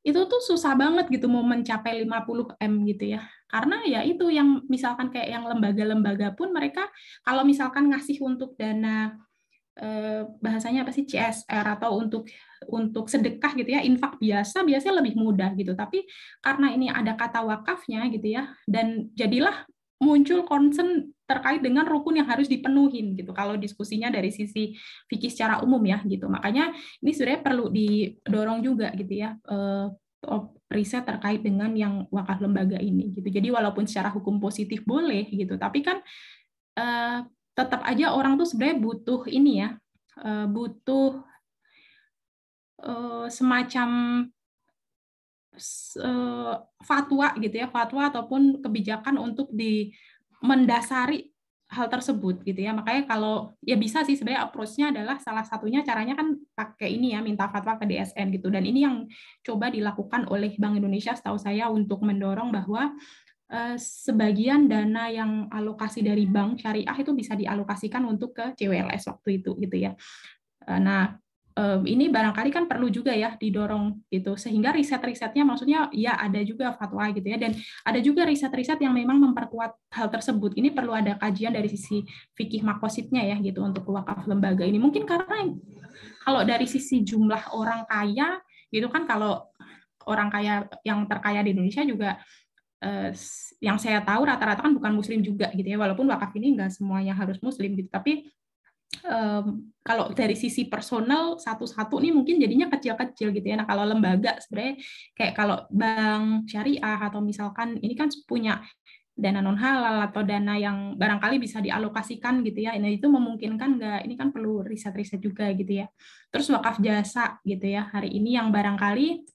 [SPEAKER 2] itu tuh susah banget gitu mau mencapai 50M gitu ya. Karena ya itu yang misalkan kayak yang lembaga-lembaga pun mereka kalau misalkan ngasih untuk dana bahasanya apa sih CSR atau untuk sedekah gitu ya, infak biasanya lebih mudah gitu. Tapi karena ini ada kata wakafnya gitu ya, dan jadilah muncul concern terkait dengan rukun yang harus dipenuhin gitu. Kalau diskusinya dari sisi fikih secara umum ya gitu. Makanya ini sebenarnya perlu didorong juga gitu ya, riset terkait dengan yang wakaf lembaga ini gitu. Jadi walaupun secara hukum positif boleh gitu, tapi kan tetap aja orang tuh sebenarnya butuh ini ya, butuh semacam fatwa gitu ya, fatwa ataupun kebijakan untuk mendasari hal tersebut gitu ya. Makanya kalau ya bisa sih sebenarnya approach-nya adalah salah satunya caranya kan pakai ini ya, minta fatwa ke DSN gitu. Dan ini yang coba dilakukan oleh Bank Indonesia setahu saya untuk mendorong bahwa sebagian dana yang alokasi dari bank syariah itu bisa dialokasikan untuk ke CWLS waktu itu gitu ya. Nah, ini barangkali kan perlu juga ya didorong gitu, sehingga riset-risetnya maksudnya ya ada juga fatwa gitu ya, dan ada juga riset-riset yang memang memperkuat hal tersebut. Ini perlu ada kajian dari sisi fikih makosidnya ya gitu untuk wakaf lembaga ini. Mungkin karena kalau dari sisi jumlah orang kaya gitu kan, kalau orang kaya yang terkaya di Indonesia juga yang saya tahu rata-rata kan bukan muslim juga gitu ya, walaupun wakaf ini nggak semuanya harus muslim gitu, tapi kalau dari sisi personal satu-satu nih mungkin jadinya kecil-kecil gitu ya. Nah kalau lembaga sebenarnya kayak kalau bank syariah atau misalkan ini kan punya dana non halal atau dana yang barangkali bisa dialokasikan gitu ya. Nah itu memungkinkan nggak? Ini kan perlu riset-riset juga gitu ya. Terus wakaf jasa gitu ya hari ini yang barangkali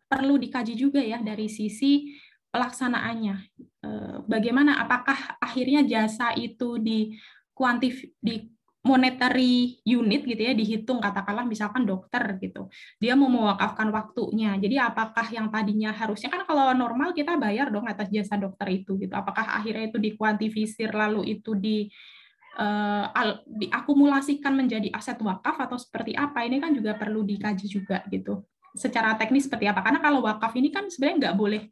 [SPEAKER 2] perlu dikaji juga ya dari sisi pelaksanaannya. Bagaimana apakah akhirnya jasa itu di monetary unit gitu ya, dihitung katakanlah misalkan dokter gitu. Dia mau mewakafkan waktunya. Jadi apakah yang tadinya harusnya kan kalau normal kita bayar dong atas jasa dokter itu gitu. Apakah akhirnya itu dikuantifisir lalu itu diakumulasikan menjadi aset wakaf atau seperti apa, ini kan juga perlu dikaji juga gitu secara teknis seperti apa, karena kalau wakaf ini kan sebenarnya nggak boleh,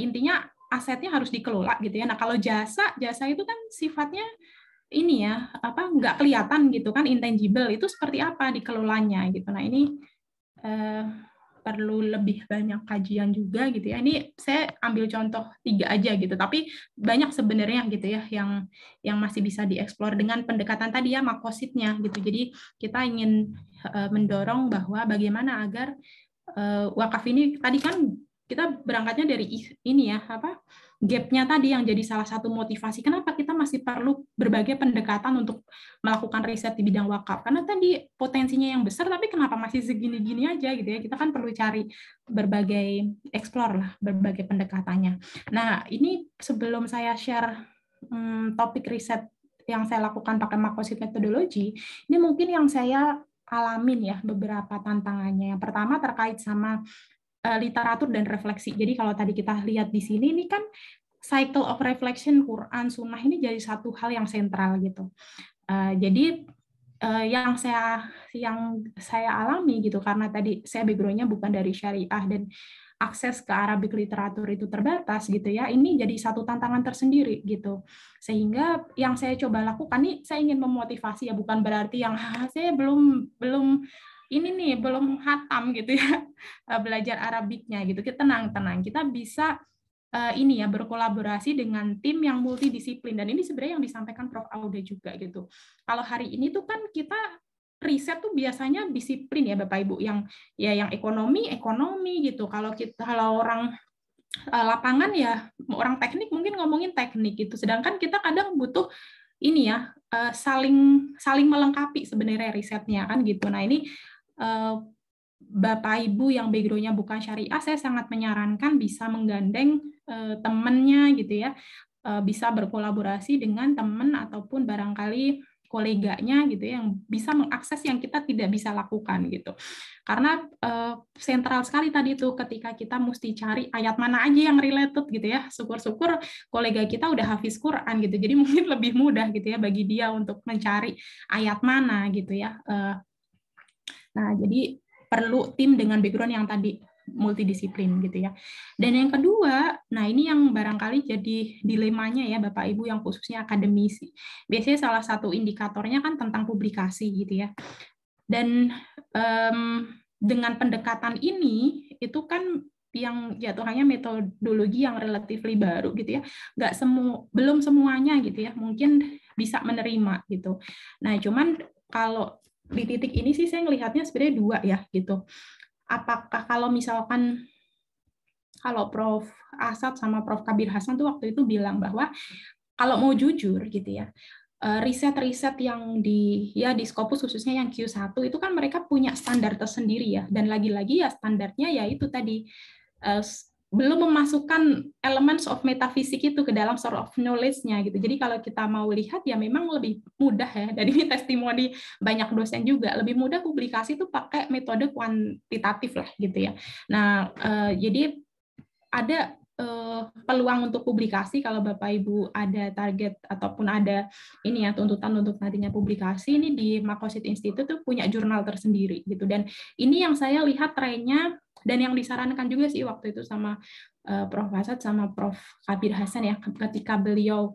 [SPEAKER 2] intinya asetnya harus dikelola gitu ya. Nah kalau jasa itu kan sifatnya ini ya apa, nggak kelihatan gitu kan, intangible, itu seperti apa dikelolanya gitu. Nah ini perlu lebih banyak kajian juga gitu ya. Ini saya ambil contoh 3 aja gitu, tapi banyak sebenarnya gitu ya yang masih bisa dieksplor dengan pendekatan tadi ya makosidnya gitu. Jadi kita ingin mendorong bahwa bagaimana agar wakaf ini tadi kan kita berangkatnya dari ini ya apa, gap-nya tadi yang jadi salah satu motivasi kenapa kita masih perlu berbagai pendekatan untuk melakukan riset di bidang wakaf, karena tadi potensinya yang besar tapi kenapa masih segini-gini aja gitu ya. Kita kan perlu cari berbagai explore lah, berbagai pendekatannya. Nah ini sebelum saya share topik riset yang saya lakukan pakai makosid metodologi, ini mungkin yang saya alamin ya beberapa tantangannya. Yang pertama terkait sama literatur dan refleksi. Jadi kalau tadi kita lihat di sini, ini kan cycle of reflection Quran Sunnah ini jadi satu hal yang sentral gitu. Jadi yang saya alami gitu, karena tadi saya background-nya bukan dari syariah dan akses ke Arabic literatur itu terbatas gitu ya, ini jadi satu tantangan tersendiri gitu. Sehingga yang saya coba lakukan nih, saya ingin memotivasi ya, bukan berarti yang saya belum ini nih belum hatam gitu ya belajar Arabiknya gitu. Kita tenang, kita bisa ini ya berkolaborasi dengan tim yang multidisiplin, dan ini sebenarnya yang disampaikan Prof. Aude juga gitu. Kalau hari ini tuh kan kita riset tuh biasanya disiplin ya Bapak Ibu, yang ekonomi gitu. Kalau orang lapangan ya orang teknik mungkin ngomongin teknik gitu, sedangkan kita kadang butuh ini ya saling melengkapi sebenarnya risetnya kan gitu. Nah ini Bapak Ibu yang background-nya bukan syariah, saya sangat menyarankan bisa menggandeng temannya gitu ya, bisa berkolaborasi dengan teman ataupun barangkali koleganya gitu ya, yang bisa mengakses yang kita tidak bisa lakukan gitu. Karena sentral sekali tadi tuh ketika kita mesti cari ayat mana aja yang related gitu ya. Syukur-syukur kolega kita udah hafiz Quran gitu. Jadi mungkin lebih mudah gitu ya bagi dia untuk mencari ayat mana gitu ya. Nah, jadi perlu tim dengan background yang tadi multidisiplin gitu ya. Dan yang kedua, nah ini yang barangkali jadi dilemanya ya Bapak Ibu yang khususnya akademisi. Biasanya salah satu indikatornya kan tentang publikasi gitu ya. Dan dengan pendekatan ini itu kan yang jatuhannya metodologi yang relatif baru gitu ya, belum semuanya gitu ya mungkin bisa menerima gitu. Nah cuman kalau di titik ini sih saya melihatnya sebenarnya dua ya gitu. Apakah kalau misalkan kalau Prof. Asad sama Prof. Kabir Hasan tuh waktu itu bilang bahwa kalau mau jujur gitu ya, riset-riset yang di Scopus khususnya yang Q1 itu kan mereka punya standar tersendiri ya, dan lagi-lagi ya standarnya ya itu tadi belum memasukkan elements of metafisik itu ke dalam sort of knowledge-nya gitu. Jadi kalau kita mau lihat ya memang lebih mudah ya, dan ini testimoni banyak dosen juga, lebih mudah publikasi itu pakai metode kuantitatif lah gitu ya. Nah, jadi ada peluang untuk publikasi kalau Bapak Ibu ada target ataupun ada ini ya tuntutan untuk nantinya publikasi, ini di Makosid Institute tuh punya jurnal tersendiri gitu. Dan ini yang saya lihat trennya dan yang disarankan juga sih waktu itu sama Prof. Asad sama Prof. Kabir Hasan ya, ketika beliau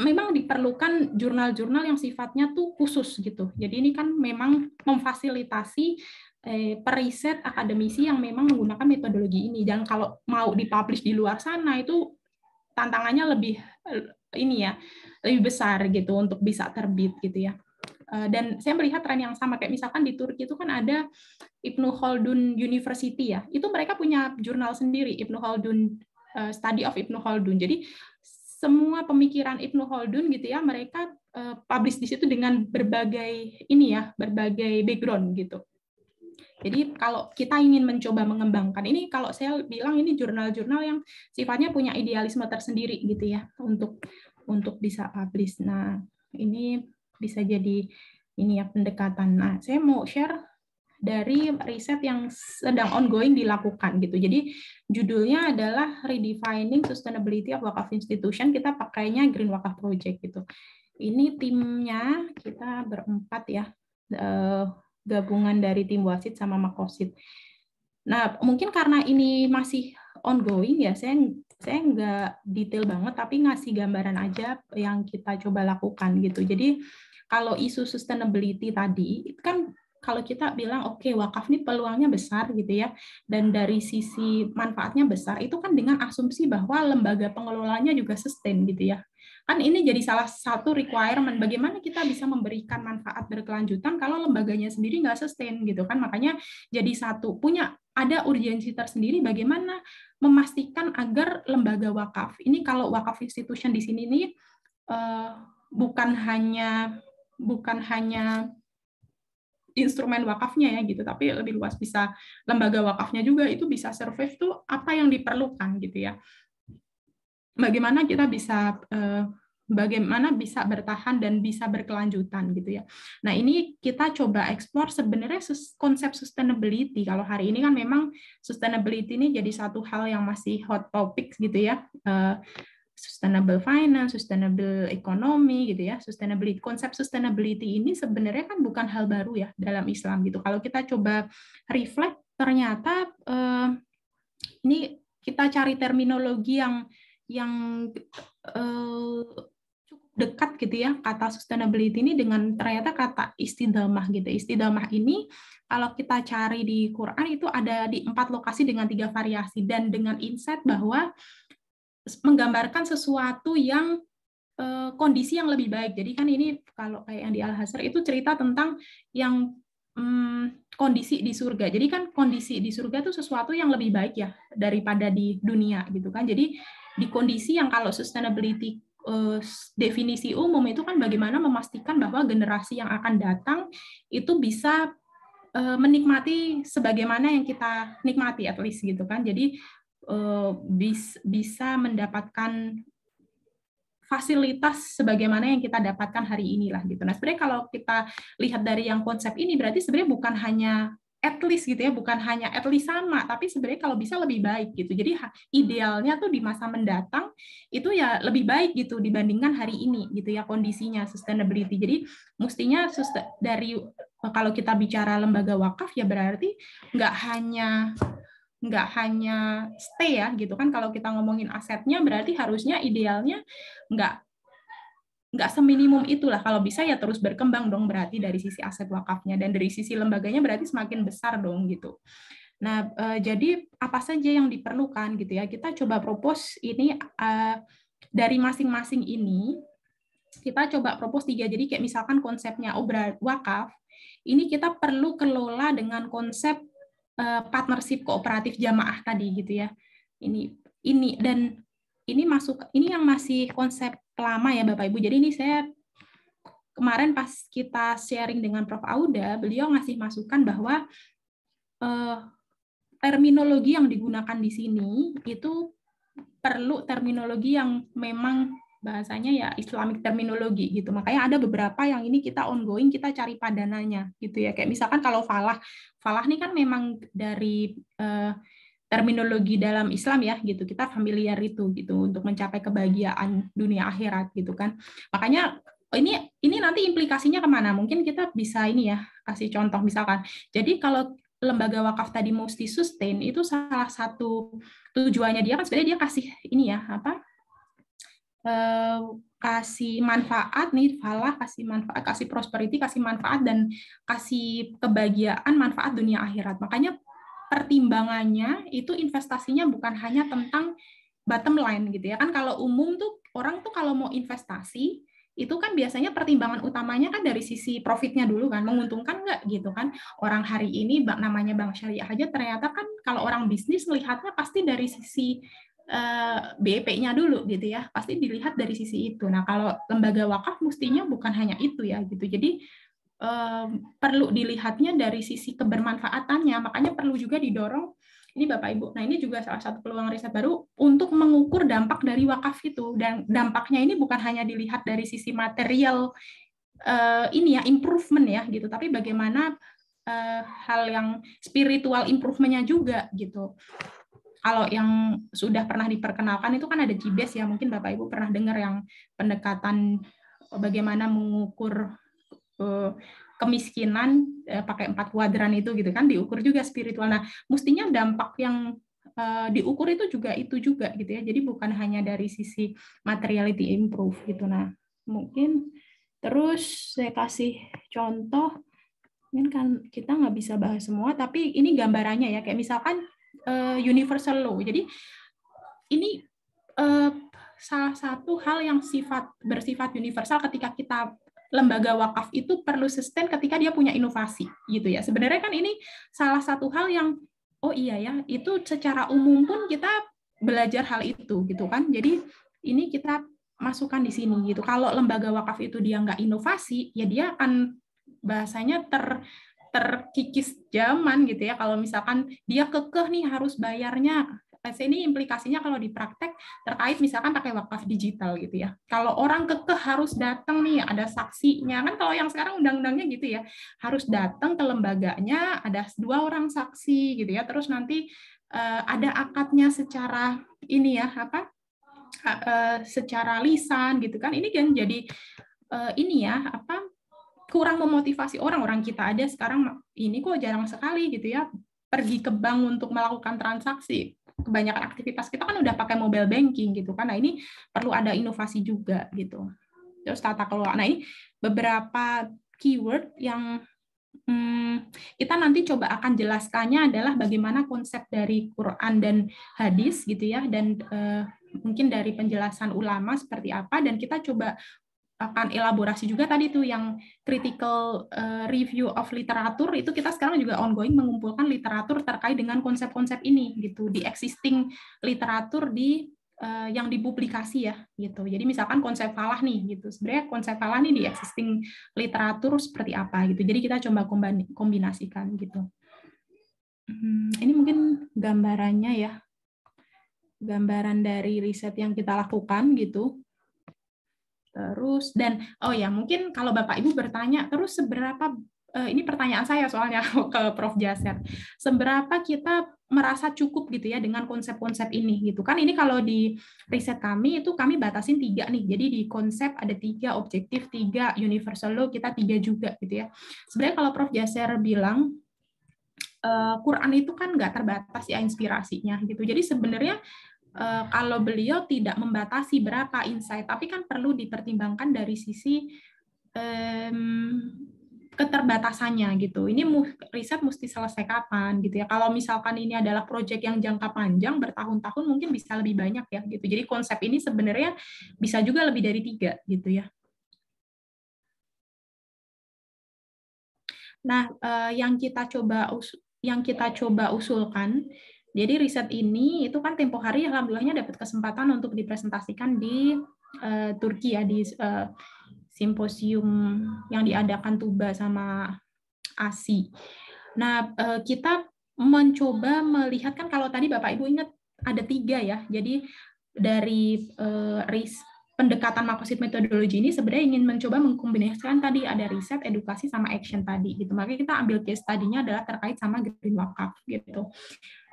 [SPEAKER 2] memang diperlukan jurnal-jurnal yang sifatnya tuh khusus gitu. Jadi ini kan memang memfasilitasi periset akademisi yang memang menggunakan metodologi ini. Dan kalau mau dipublish di luar sana itu tantangannya lebih ini ya, lebih besar gitu untuk bisa terbit gitu ya. Dan saya melihat tren yang sama kayak misalkan di Turki itu kan ada Ibnu Khaldun University ya. Itu mereka punya jurnal sendiri, Ibnu Khaldun Study of Ibnu Khaldun. Jadi semua pemikiran Ibnu Khaldun gitu ya, mereka publish di situ dengan berbagai ini ya, berbagai background gitu. Jadi kalau kita ingin mencoba mengembangkan ini, kalau saya bilang ini jurnal-jurnal yang sifatnya punya idealisme tersendiri gitu ya untuk bisa publish. Nah, ini bisa jadi ini ya pendekatan. Nah, saya mau share dari riset yang sedang ongoing dilakukan gitu. Jadi judulnya adalah Redefining Sustainability of Wakaf Institution. Kita pakainya Green Wakaf Project gitu. Ini timnya kita berempat ya, gabungan dari tim wasit sama makosid. Nah, mungkin karena ini masih ongoing ya, saya nggak detail banget, tapi ngasih gambaran aja yang kita coba lakukan gitu. Jadi kalau isu sustainability tadi, itu kan kalau kita bilang oke, wakaf ini peluangnya besar gitu ya, dan dari sisi manfaatnya besar, itu kan dengan asumsi bahwa lembaga pengelolanya juga sustain gitu ya. Kan ini jadi salah satu requirement bagaimana kita bisa memberikan manfaat berkelanjutan kalau lembaganya sendiri nggak sustain gitu kan. Makanya jadi ada urgensi tersendiri bagaimana memastikan agar lembaga wakaf ini, kalau wakaf institution di sini ini bukan hanya instrumen wakafnya ya gitu, tapi lebih luas, bisa lembaga wakafnya juga itu bisa survive tuh apa yang diperlukan gitu ya. Bagaimana kita bisa bertahan dan bisa berkelanjutan gitu ya. Nah, ini kita coba eksplor sebenarnya konsep sustainability. Kalau hari ini kan memang sustainability ini jadi satu hal yang masih hot topics gitu ya. Sustainable finance, sustainable economy gitu ya. Konsep sustainability ini sebenarnya kan bukan hal baru ya dalam Islam gitu. Kalau kita coba reflect, ternyata ini kita cari terminologi yang cukup dekat gitu ya, kata sustainability ini dengan ternyata kata istidamah gitu. Istidamah ini kalau kita cari di Quran itu ada di 4 lokasi dengan 3 variasi, dan dengan insight bahwa menggambarkan sesuatu yang kondisi yang lebih baik. Jadi kan ini kalau kayak yang di Al-Hazr itu cerita tentang yang kondisi di surga. Jadi kan kondisi di surga itu sesuatu yang lebih baik ya daripada di dunia gitu kan. Jadi di kondisi yang kalau sustainability definisi umum itu kan bagaimana memastikan bahwa generasi yang akan datang itu bisa menikmati sebagaimana yang kita nikmati at least gitu kan. Jadi bisa mendapatkan fasilitas sebagaimana yang kita dapatkan hari inilah gitu. Nah, sebenarnya kalau kita lihat dari yang konsep ini berarti sebenarnya bukan hanya at least gitu ya, bukan hanya at least sama, tapi sebenarnya kalau bisa lebih baik gitu. Jadi idealnya tuh di masa mendatang itu ya lebih baik gitu dibandingkan hari ini gitu ya kondisinya sustainability. Jadi mestinya dari kalau kita bicara lembaga wakaf ya berarti nggak hanya stay ya gitu kan. Kalau kita ngomongin asetnya berarti harusnya idealnya nggak seminimum itulah, kalau bisa ya terus berkembang dong berarti dari sisi aset wakafnya, dan dari sisi lembaganya berarti semakin besar dong gitu. Nah, jadi apa saja yang diperlukan gitu ya, kita coba propose ini dari masing-masing ini, kita coba propose 3. Jadi kayak misalkan konsepnya wakaf ini kita perlu kelola dengan konsep partnership kooperatif jamaah tadi gitu ya. Ini dan ini yang masih konsep lama ya Bapak Ibu. Jadi ini saya kemarin pas kita sharing dengan Prof. Auda, beliau ngasih masukan bahwa terminologi yang digunakan di sini itu perlu terminologi yang memang bahasanya ya Islamic terminologi gitu. Makanya ada beberapa yang ini kita ongoing, kita cari padanannya gitu ya. Kayak misalkan kalau falah ini kan memang dari terminologi dalam Islam ya gitu. Kita familiar itu gitu untuk mencapai kebahagiaan dunia akhirat gitu kan. Makanya ini nanti implikasinya kemana? Mungkin kita bisa ini ya kasih contoh misalkan. Jadi kalau lembaga wakaf tadi mesti sustain, itu salah satu tujuannya dia kan sebenarnya dia kasih ini ya kasih manfaat nih, falah kasih manfaat, kasih prosperity, kasih manfaat dan kasih kebahagiaan manfaat dunia akhirat. Makanya pertimbangannya itu investasinya bukan hanya tentang bottom line gitu ya kan. Kalau umum tuh orang tuh kalau mau investasi itu kan biasanya pertimbangan utamanya kan dari sisi profitnya dulu kan, menguntungkan nggak gitu kan. Orang hari ini namanya bank syariah aja ternyata kan kalau orang bisnis melihatnya pasti dari sisi BEP-nya dulu gitu ya, pasti dilihat dari sisi itu. Nah kalau lembaga wakaf mestinya bukan hanya itu ya gitu. Jadi perlu dilihatnya dari sisi kebermanfaatannya, makanya perlu juga didorong ini Bapak Ibu. Nah ini juga salah satu peluang riset baru untuk mengukur dampak dari wakaf itu, dan dampaknya ini bukan hanya dilihat dari sisi material ini ya improvement ya gitu, tapi bagaimana hal yang spiritual improvementnya juga gitu. Kalau yang sudah pernah diperkenalkan itu kan ada GBES ya, mungkin Bapak Ibu pernah dengar yang pendekatan bagaimana mengukur kemiskinan pakai 4 kuadran itu gitu kan, diukur juga spiritual. Nah, mestinya dampak yang diukur itu juga gitu ya. Jadi bukan hanya dari sisi materiality improve gitu. Nah, mungkin terus saya kasih contoh, mungkin kan kita nggak bisa bahas semua, tapi ini gambarannya ya, kayak misalkan universal law. Jadi ini salah satu hal yang bersifat universal ketika kita lembaga wakaf itu perlu sustain ketika dia punya inovasi gitu ya. Sebenarnya kan ini salah satu hal yang oh iya ya, itu secara umum pun kita belajar hal itu gitu kan. Jadi ini kita masukkan di sini gitu. Kalau lembaga wakaf itu dia nggak inovasi, ya dia akan bahasanya terkikis zaman gitu ya. Kalau misalkan dia kekeh nih harus bayarnya, ini implikasinya kalau di praktek terkait misalkan pakai wakaf digital gitu ya. Kalau orang kekeh harus datang nih, ada saksinya kan. Kalau yang sekarang undang-undangnya gitu ya, harus datang ke lembaganya, ada 2 orang saksi gitu ya. Terus nanti ada akadnya secara ini ya secara lisan gitu kan. Ini kan jadi ini ya kurang memotivasi orang kita ada sekarang ini kok jarang sekali gitu ya pergi ke bank untuk melakukan transaksi. Kebanyakan aktivitas kita kan udah pakai mobile banking gitu kan. Nah ini perlu ada inovasi juga gitu. Terus tata kelola. Nah ini beberapa keyword yang kita nanti coba akan jelaskannya adalah bagaimana konsep dari Quran dan hadis gitu ya, dan mungkin dari penjelasan ulama seperti apa, dan kita coba akan elaborasi juga tadi tuh yang critical review of literatur, itu kita sekarang juga ongoing mengumpulkan literatur terkait dengan konsep-konsep ini gitu di existing literatur di yang dipublikasi ya gitu. Jadi misalkan konsep falah nih gitu. Sebenarnya konsep falah nih di existing literatur seperti apa gitu. Jadi kita coba kombinasikan gitu. Ini mungkin gambarannya ya. Gambaran dari riset yang kita lakukan gitu. Terus dan oh ya mungkin kalau Bapak Ibu bertanya terus seberapa ini pertanyaan saya soalnya ke Prof. Jaser, seberapa kita merasa cukup gitu ya dengan konsep-konsep ini gitu kan. Ini kalau di riset kami itu kami batasin 3 nih, jadi di konsep ada 3, objektif 3, universal law kita 3 juga gitu ya. Sebenarnya kalau Prof. Jaser bilang Quran itu kan nggak terbatas ya inspirasinya gitu, jadi sebenarnya kalau beliau tidak membatasi berapa insight, tapi kan perlu dipertimbangkan dari sisi keterbatasannya gitu. Ini riset mesti selesai kapan gitu ya. Kalau misalkan ini adalah proyek yang jangka panjang bertahun-tahun mungkin bisa lebih banyak ya gitu. Jadi konsep ini sebenarnya bisa juga lebih dari 3 gitu ya. Nah, yang kita coba usulkan, jadi riset ini itu kan tempo hari alhamdulillahnya dapat kesempatan untuk dipresentasikan di Turki ya, di simposium yang diadakan Tuba sama ASI. Nah, kita mencoba melihat kan kalau tadi Bapak Ibu ingat ada 3 ya. Jadi dari pendekatan makosid metodologi ini sebenarnya ingin mencoba mengkombinasikan tadi ada riset, edukasi sama action tadi gitu. Makanya kita ambil case tadinya adalah terkait sama Green Wakaf gitu.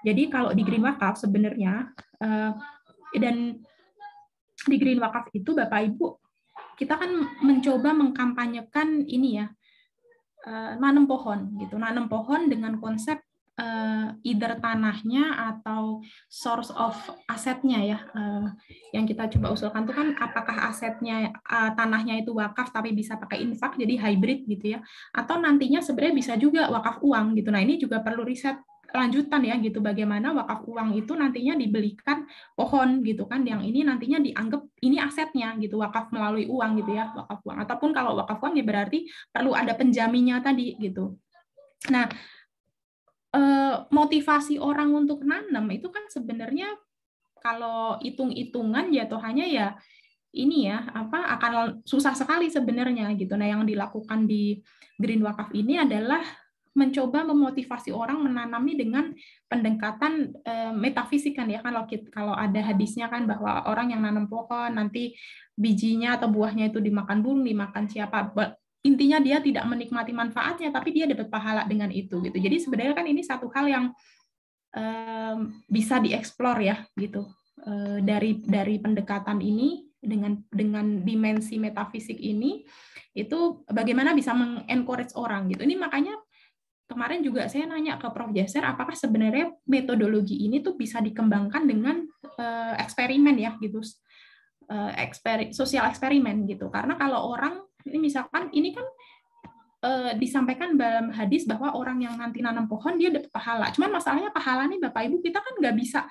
[SPEAKER 2] Jadi kalau di Green Wakaf sebenarnya dan di Green Wakaf itu Bapak Ibu kita kan mencoba mengkampanyekan ini ya, nanam pohon gitu, nanam pohon dengan konsep either tanahnya atau source of asetnya ya, yang kita coba usulkan itu kan apakah asetnya tanahnya itu wakaf tapi bisa pakai infak jadi hybrid gitu ya, atau nantinya sebenarnya bisa juga wakaf uang gitu. Nah ini juga perlu riset lanjutan ya gitu, bagaimana wakaf uang itu nantinya dibelikan pohon gitu kan, yang ini nantinya dianggap ini asetnya gitu, wakaf melalui uang gitu ya, wakaf uang. Ataupun kalau wakaf uang ya berarti perlu ada penjaminnya tadi gitu. Nah motivasi orang untuk nanam itu kan sebenarnya kalau hitung-hitungan jatuhannya ya ini ya apa akan susah sekali sebenarnya gitu. Nah yang dilakukan di Green Wakaf ini adalah mencoba memotivasi orang menanami dengan pendekatan metafisik kan ya, kalau ada hadisnya kan bahwa orang yang nanam pohon nanti bijinya atau buahnya itu dimakan burung, dimakan siapa, intinya dia tidak menikmati manfaatnya tapi dia dapat pahala dengan itu gitu. Jadi sebenarnya kan ini satu hal yang bisa dieksplor ya gitu, dari pendekatan ini dengan dimensi metafisik ini itu bagaimana bisa mengencourage orang gitu. Ini makanya kemarin juga saya nanya ke Prof. Jaser, apakah sebenarnya metodologi ini tuh bisa dikembangkan dengan eksperimen ya gitu, sosial eksperimen gitu. Karena kalau orang ini misalkan ini kan disampaikan dalam hadis bahwa orang yang nanti nanam pohon dia dapat pahala. Cuman masalahnya pahala nih Bapak Ibu kita kan nggak bisa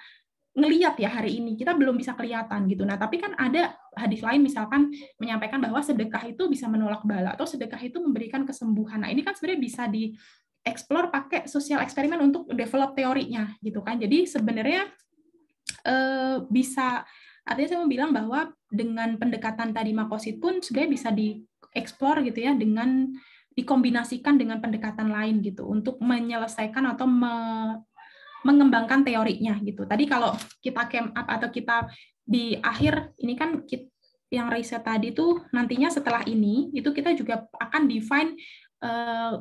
[SPEAKER 2] ngelihat ya hari ini, kita belum bisa kelihatan gitu. Nah tapi kan ada hadis lain misalkan menyampaikan bahwa sedekah itu bisa menolak bala atau sedekah itu memberikan kesembuhan. Nah ini kan sebenarnya bisa dieksplor pakai sosial eksperimen untuk develop teorinya gitu kan. Jadi sebenarnya bisa, artinya saya mau bilang bahwa dengan pendekatan tadi makosid pun sebenarnya bisa dieksplor gitu ya, dengan dikombinasikan dengan pendekatan lain gitu untuk menyelesaikan atau mengembangkan teorinya gitu. Tadi kalau kita camp up atau kita di akhir ini kan yang riset tadi tuh nantinya setelah ini itu kita juga akan define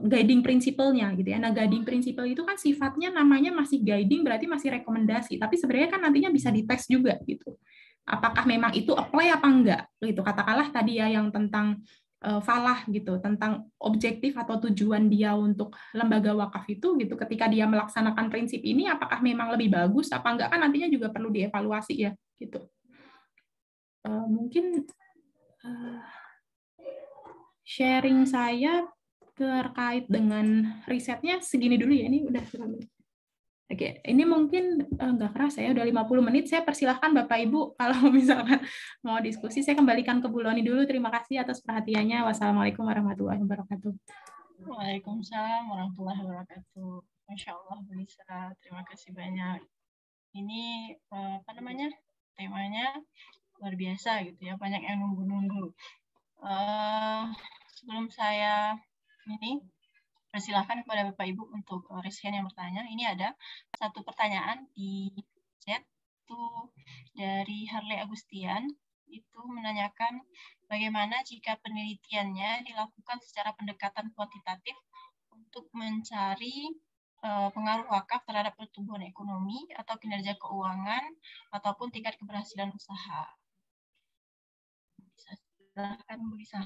[SPEAKER 2] guiding principle-nya gitu ya. Nah, guiding principle itu kan sifatnya namanya masih guiding berarti masih rekomendasi, tapi sebenarnya kan nantinya bisa dites juga gitu. Apakah memang itu apply apa enggak gitu. Katakanlah tadi ya yang tentang falah gitu, tentang objektif atau tujuan dia untuk lembaga wakaf itu gitu, ketika dia melaksanakan prinsip ini apakah memang lebih bagus apa enggak kan nantinya juga perlu dievaluasi ya gitu. Mungkin sharing saya terkait dengan risetnya segini dulu ya, ini udah Oke, ini mungkin nggak kerasa ya, udah 50 menit. Saya persilahkan Bapak Ibu kalau misalkan mau diskusi. Saya kembalikan ke Bu Loni dulu. Terima kasih atas perhatiannya. Wassalamualaikum warahmatullahi wabarakatuh.
[SPEAKER 1] Waalaikumsalam warahmatullahi wabarakatuh. Masya Allah, Bu Lisa. Terima kasih banyak. Ini apa namanya? Temanya luar biasa gitu ya. Banyak yang nunggu-nunggu. Sebelum saya ini persilahkan kepada Bapak Ibu untuk raise hand yang bertanya. Ini ada satu pertanyaan di chat itu dari Harley Agustian, itu menanyakan bagaimana jika penelitiannya dilakukan secara pendekatan kuantitatif untuk mencari pengaruh wakaf terhadap pertumbuhan ekonomi atau kinerja keuangan ataupun tingkat keberhasilan usaha. Silakan Bu Lisa.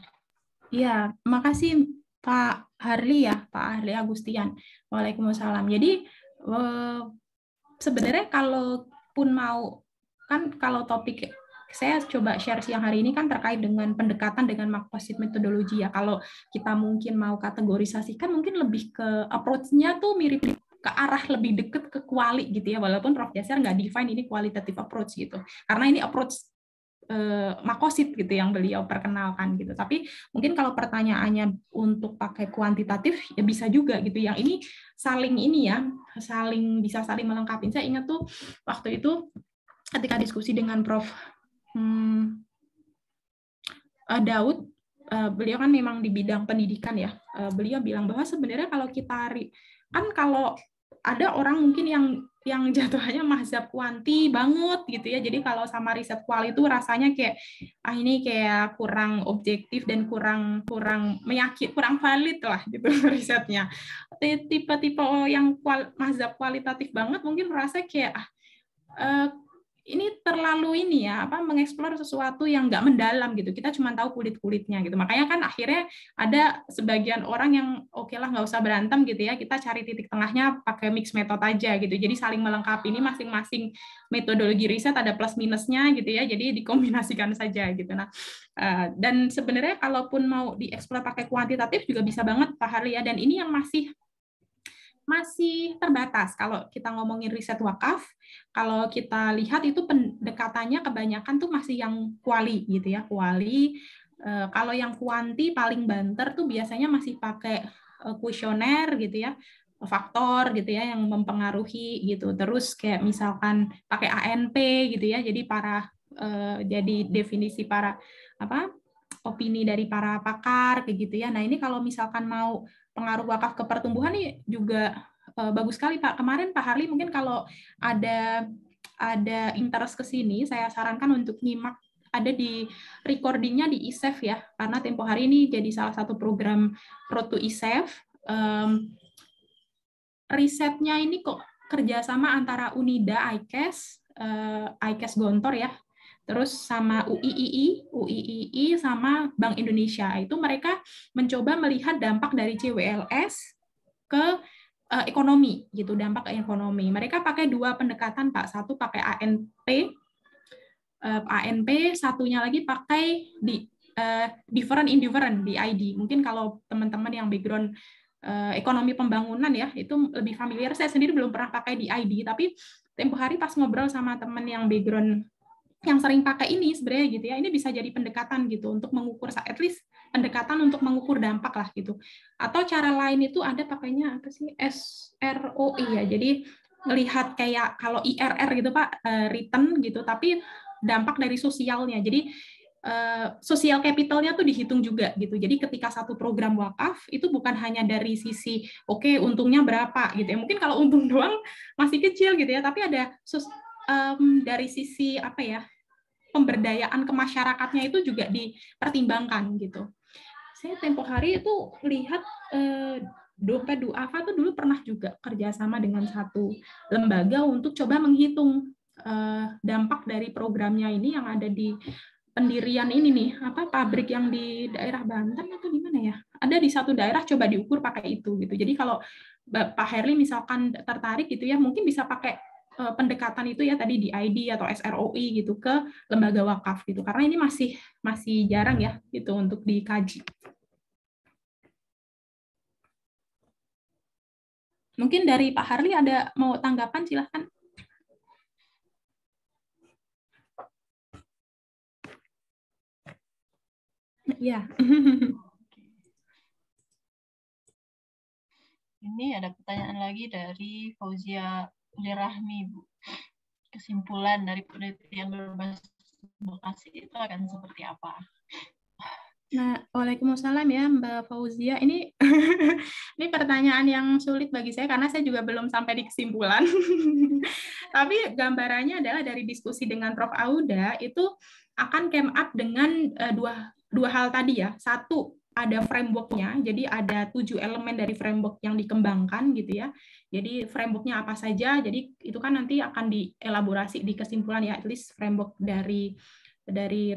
[SPEAKER 2] Iya, makasih Pak Harli ya, Pak Harli Agustian. Waalaikumsalam. Jadi sebenarnya kalaupun mau, kan kalau topik saya coba share siang hari ini kan terkait dengan pendekatan dengan makosid metodologi ya. Kalau kita mungkin mau kategorisasikan mungkin lebih ke approach-nya tuh mirip ke arah lebih deket ke kuali gitu ya. Walaupun Prof. Jasar nggak define ini qualitative approach gitu. Karena ini approach makosid gitu yang beliau perkenalkan gitu. Tapi mungkin kalau pertanyaannya untuk pakai kuantitatif ya bisa juga gitu. Yang ini saling ini ya, bisa saling melengkapi. Saya ingat tuh waktu itu ketika diskusi dengan Prof. Daud, beliau kan memang di bidang pendidikan ya. Beliau bilang bahwa sebenarnya kalau kita kan kalau ada orang mungkin yang jatuhnya mazhab kuanti banget gitu ya. Jadi kalau sama riset kual itu rasanya kayak ini kayak kurang objektif dan kurang valid lah gitu risetnya. Tipe-tipe yang mazhab kualitatif banget mungkin merasa kayak ini terlalu ini ya, mengeksplor sesuatu yang nggak mendalam gitu. Kita cuma tahu kulit-kulitnya gitu. Makanya kan akhirnya ada sebagian orang yang oke lah nggak usah berantem gitu ya. Kita cari titik tengahnya pakai mix method aja gitu. Jadi saling melengkapi, ini masing-masing metodologi riset ada plus minusnya gitu ya. Jadi dikombinasikan saja gitu. Nah, dan sebenarnya kalaupun mau dieksplor pakai kuantitatif juga bisa banget Pak Harli ya. Dan ini yang masih terbatas. Kalau kita ngomongin riset wakaf, kalau kita lihat itu pendekatannya kebanyakan tuh masih yang kuali gitu ya, kuali. Kalau yang kuanti paling banter tuh biasanya masih pakai kuesioner gitu ya, faktor gitu ya yang mempengaruhi gitu. Terus kayak misalkan pakai ANP gitu ya, jadi jadi definisi para opini dari para pakar kayak gitu ya. Nah, ini kalau misalkan mau pengaruh wakaf ke pertumbuhan nih juga bagus sekali Pak. Kemarin Pak Harli mungkin kalau ada interest ke sini, saya sarankan untuk nyimak, ada di recordingnya di ISEF ya, karena tempo hari ini jadi salah satu program Road to ISEF. Risetnya ini kok kerjasama antara Unida, ICAS Gontor ya, terus sama UIII sama Bank Indonesia. Itu mereka mencoba melihat dampak dari CWLS ke ekonomi gitu, dampak ke ekonomi. Mereka pakai dua pendekatan Pak, satu pakai ANP, satunya lagi pakai different indifferent DID. Mungkin kalau teman-teman yang background ekonomi pembangunan ya, itu lebih familiar. Saya sendiri belum pernah pakai DID, tapi tempo hari pas ngobrol sama teman yang background yang sering pakai ini sebenarnya gitu ya, ini bisa jadi pendekatan gitu untuk mengukur, at least pendekatan untuk mengukur dampak lah gitu. Atau cara lain itu ada pakainya apa sih, SROI ya, jadi melihat kayak kalau IRR gitu Pak, return gitu, tapi dampak dari sosialnya. Jadi sosial capitalnya tuh dihitung juga gitu. Jadi ketika satu program wakaf itu bukan hanya dari sisi oke, untungnya berapa gitu ya. Mungkin kalau untung doang masih kecil gitu ya, tapi ada dari sisi apa ya, pemberdayaan ke masyarakatnya itu juga dipertimbangkan gitu. Saya tempo hari itu lihat Dompet Duafa tuh dulu pernah juga kerjasama dengan satu lembaga untuk coba menghitung dampak dari programnya ini yang ada di pendirian ini nih, pabrik yang di daerah Banten atau di mana ya? Ada di satu daerah coba diukur pakai itu gitu. Jadi kalau Pak Herli misalkan tertarik gitu ya, mungkin bisa pakai pendekatan itu ya tadi di ID atau SROI gitu ke lembaga wakaf gitu. Karena ini masih jarang ya gitu untuk dikaji. Mungkin dari Pak Harli ada mau tanggapan, silahkan. Ya.
[SPEAKER 1] Ini ada pertanyaan lagi dari Fauzia Lirahmi, Bu. Kesimpulan dari penelitian berbasis Bekasi itu akan seperti apa?
[SPEAKER 2] Nah, waalaikumsalam ya Mbak Fauzia. Ini ini pertanyaan yang sulit bagi saya karena saya juga belum sampai di kesimpulan. Tapi gambarannya adalah dari diskusi dengan Prof. Auda itu akan came up dengan dua hal tadi ya. Satu, ada framework-nya, jadi ada 7 elemen dari framework yang dikembangkan gitu ya. Jadi framework-nya apa saja, jadi itu kan nanti akan dielaborasi di kesimpulan ya, at least framework dari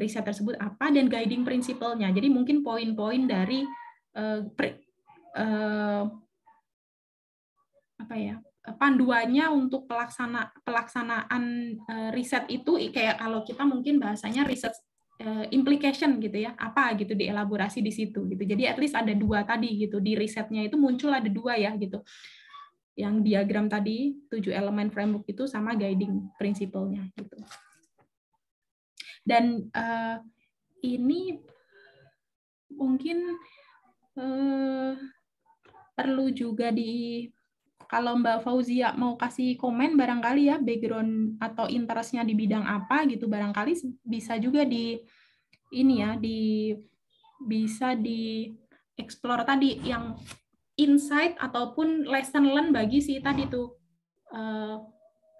[SPEAKER 2] riset tersebut apa dan guiding principle-nya. Jadi mungkin poin-poin dari apa ya, panduannya untuk pelaksanaan riset itu, kayak kalau kita mungkin bahasanya riset implication gitu ya, apa gitu dielaborasi di situ gitu. Jadi at least ada 2 tadi gitu, di risetnya itu muncul ada 2 ya gitu. Yang diagram tadi 7 elemen framework itu sama guiding principle-nya gitu. Dan ini mungkin perlu juga kalau Mbak Fauzia mau kasih komen barangkali ya, background atau interest-nya di bidang apa gitu, barangkali bisa juga bisa di explore tadi yang insight ataupun lesson learn bagi si tadi tuh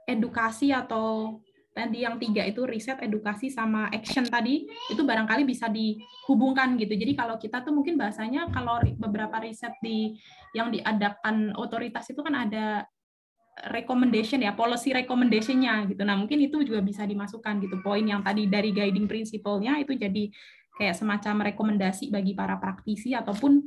[SPEAKER 2] edukasi, atau tadi yang 3 itu riset, edukasi, sama action tadi, itu barangkali bisa dihubungkan gitu. Jadi kalau kita tuh mungkin bahasanya, kalau beberapa riset yang diadakan otoritas itu kan ada recommendation ya, policy recommendation-nya gitu. Nah, mungkin itu juga bisa dimasukkan gitu. Poin yang tadi dari guiding principle-nya itu jadi kayak semacam rekomendasi bagi para praktisi ataupun